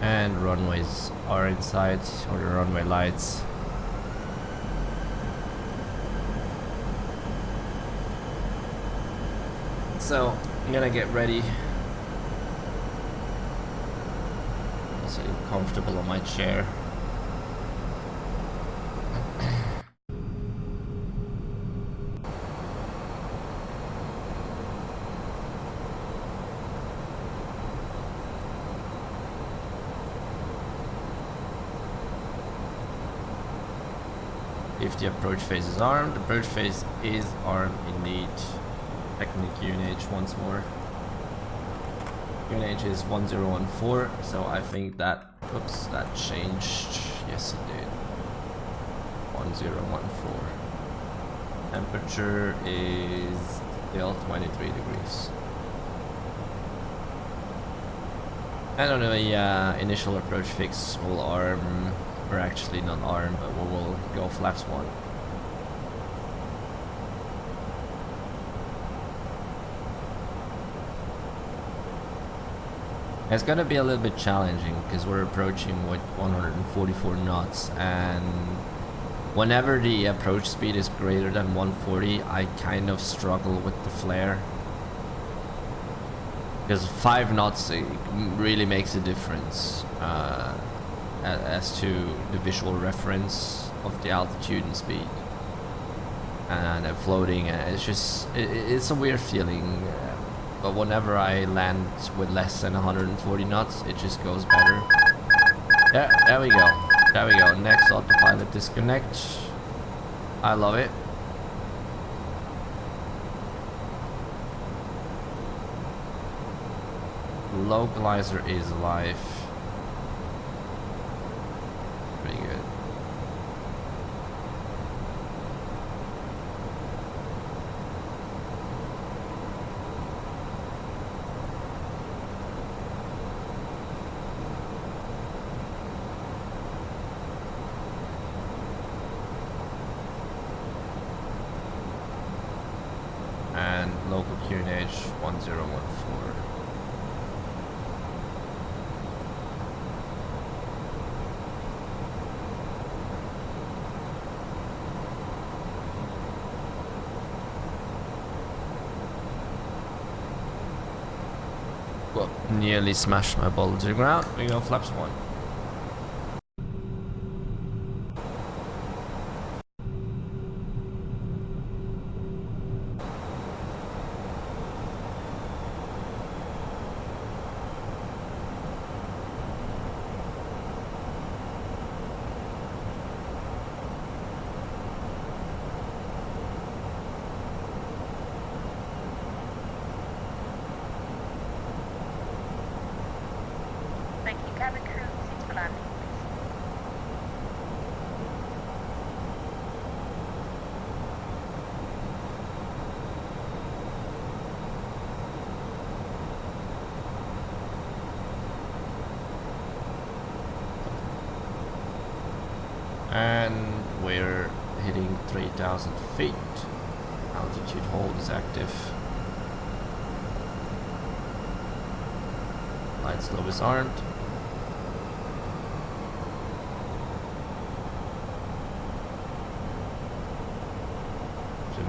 And runways are in sight, or the runway lights. So I'm gonna get ready. Also comfortable on my chair. If the approach phase is armed, the approach phase is armed indeed. Checking the QNH once more. QNH is 1014, so I think that, oops, that changed. Yes, it did. 1014. Temperature is still 23 degrees. And on the initial approach fix, we'll arm. We're actually not armed, but we will go flaps 1. It's gonna be a little bit challenging because we're approaching with 144 knots, and whenever the approach speed is greater than 140, I kind of struggle with the flare. Because 5 knots really makes a difference. As to the visual reference of the altitude and speed, and floating, it's just it's a weird feeling, but whenever I land with less than 140 knots, it just goes better. Yeah, there we go, next autopilot disconnect. I love it. Localizer is live. Pretty good. And local QNH 1014. Well, nearly smashed my ball to the ground. We go flaps 1. Thank you, cabin crew. Seats for landing, please. And we're hitting 3,000 feet. Altitude hold is active. Light slope is armed.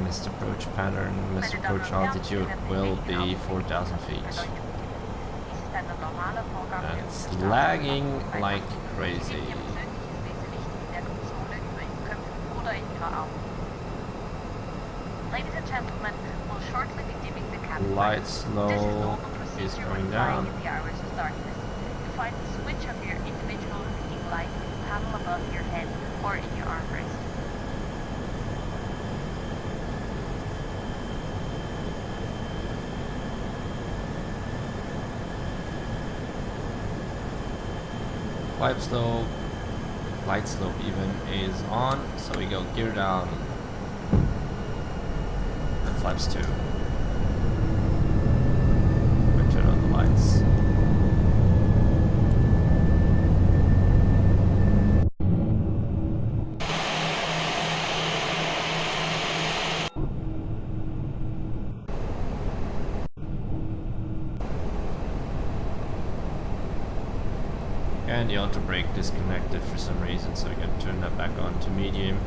missed approach pattern. Missed approach altitude will be 4,000 feet. And it's lagging like crazy. Ladies and gentlemen, we'll shortly be dimming the cabin Light lights. slow This is normal is procedure going when down. flying in the hours of darkness. You find the switch of your individual reading light in the panel above your head or in your armrest. Light slope even is on, so we go gear down and flaps 2. We turn on the lights. And the auto brake disconnected for some reason, so we can turn that back on to medium.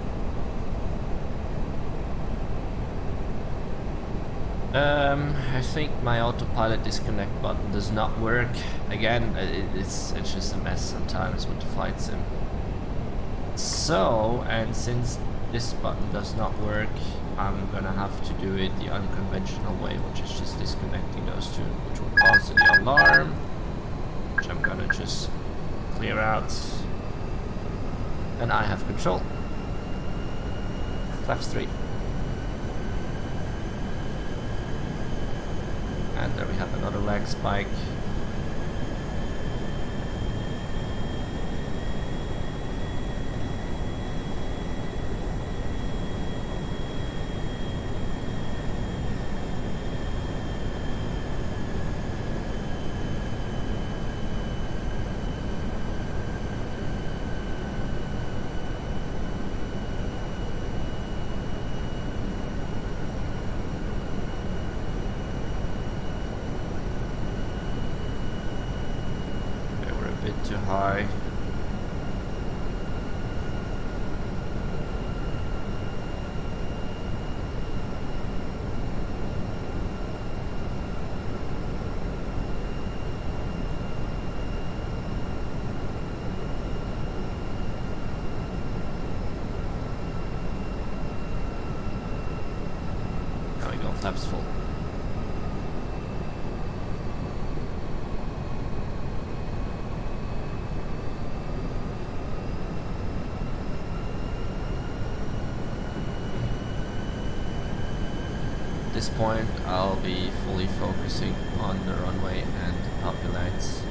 I think my autopilot disconnect button does not work. Again, it's just a mess sometimes with the flight sim. So, and since this button does not work, I'm gonna have to do it the unconventional way, which is just disconnecting those two, which will cause the alarm, which I'm gonna just clear out, and I have control. Flaps 3. And there we have another lag spike. Too high. Now we go flaps full. At this point, I'll be fully focusing on the runway and puppy lights.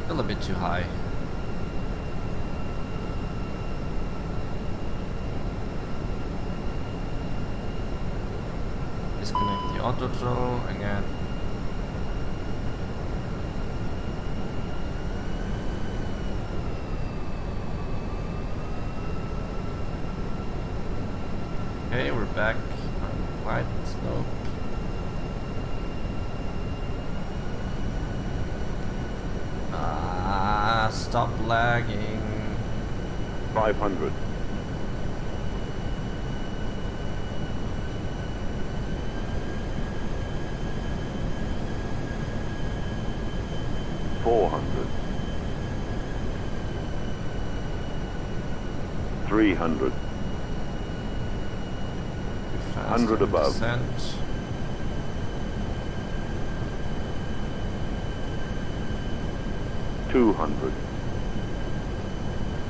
Still a bit too high. Disconnect the auto throttle again. Okay, we're back on light slope. Stop lagging. 500. 400. 300. 100 above. Descent. 200.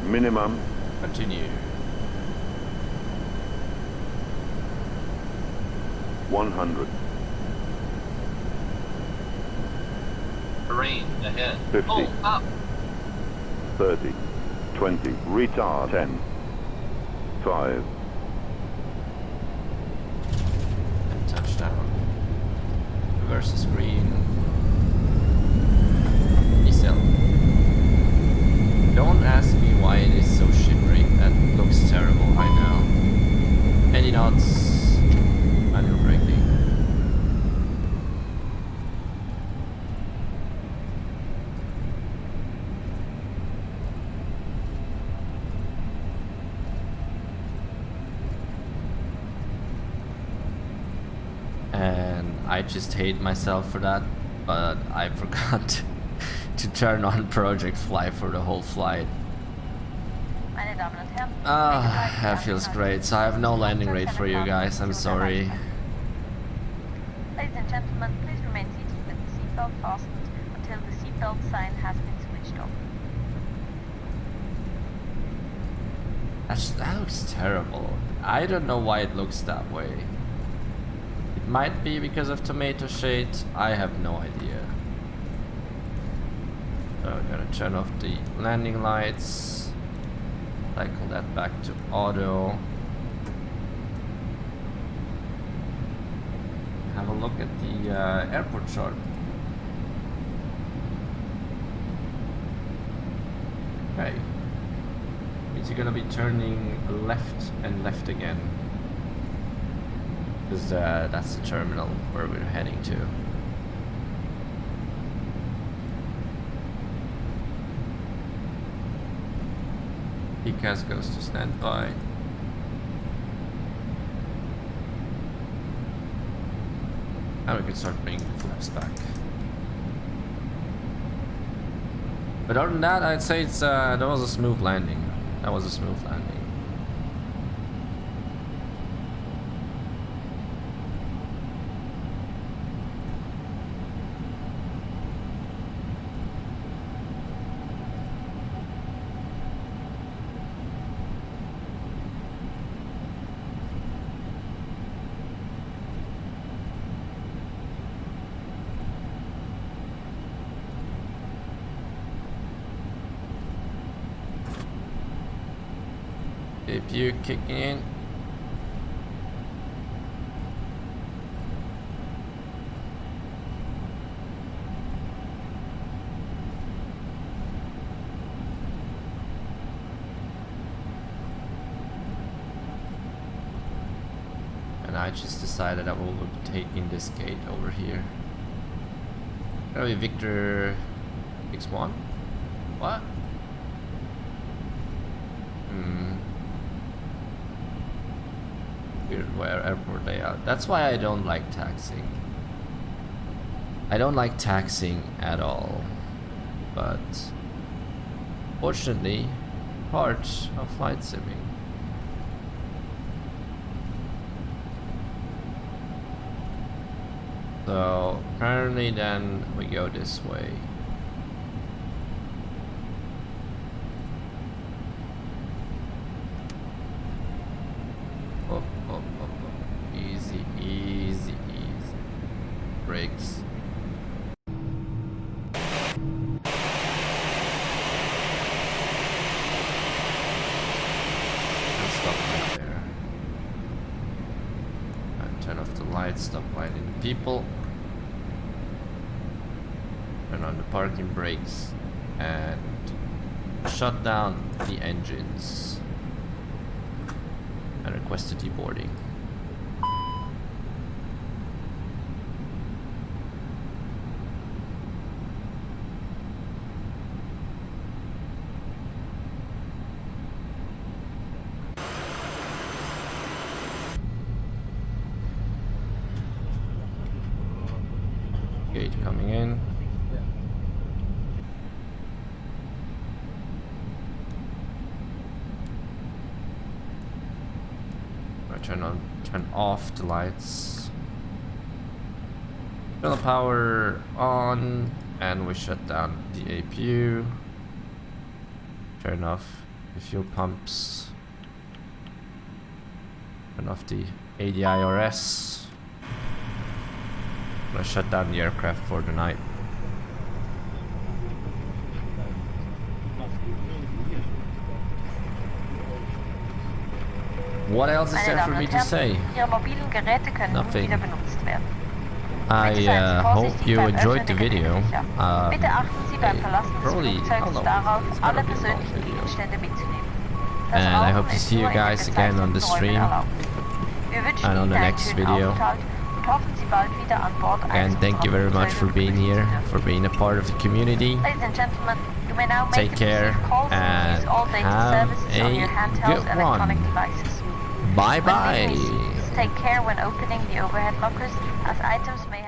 Minimum. Continue. 100. Terrain ahead. 50. Oh, up. 30. 20. Retard. 10. 5. And touchdown. Versus green. Decel. Don't ask me why it is so shimmery. That looks terrible right now. Any knots? Manual braking. I just hate myself for that, but I forgot to turn on Project Fly for the whole flight. Meine Damen und Herren, That feels great. So I have no landing rate for you guys, I'm sorry. Ladies and gentlemen, please remain seated with the seatbelt fastened until the seatbelt sign has been switched off. That looks terrible. I don't know why it looks that way. It might be because of tomato shade, I have no idea. So I'm gonna turn off the landing lights, cycle that back to auto. Have a look at the airport chart. Okay. Means you're gonna be turning left and left again. Because that's the terminal where we're heading to. ECAS goes to standby. Now we can start bringing the flaps back. But other than that, I'd say it's that was a smooth landing. That was a smooth landing. APU kicking in. And I just decided I will be taking this gate over here. That'll be Victor X1. What? Weird where airport layout. That's why I don't like taxiing. I don't like taxiing at all. But fortunately, part of flight simming. So apparently then we go this way. Easy, easy, easy. Brakes. Stop right there. And turn off the lights, stop lighting the people. Turn on the parking brakes and shut down the engines. And request a deboarding. Gate coming in. Turn off the lights. Turn the power on, and we shut down the APU. Turn off the fuel pumps. Turn off the ADIRS. I'm gonna shut down the aircraft for the night. What else is there for me to say? Ihre mobilen Geräte können nun Nothing. wieder benutzt werden. I hope you enjoyed the video. Bitte achten Sie beim Verlassen des Probably, Flugzeugs darauf, alle persönlichen Gegenstände mitzunehmen. Das And I Rauchen hope to ist see you nur in den guys again on the bezeichneten stream. Räumen erlaubt. Wir wünschen And on the Ihnen einen next schönen video. Aufenthalt und hoffen, Sie bald wieder an Bord eines And thank you very much for unserer being Flugzeuge here, begrüßen zu for being a part of the community. dürfen. Ladies and gentlemen, you may now Take make care calls and use all data have services on your a handheld good electronic one. devices. Bye When leaving bye. seats, take care when opening the overhead lockers, as items may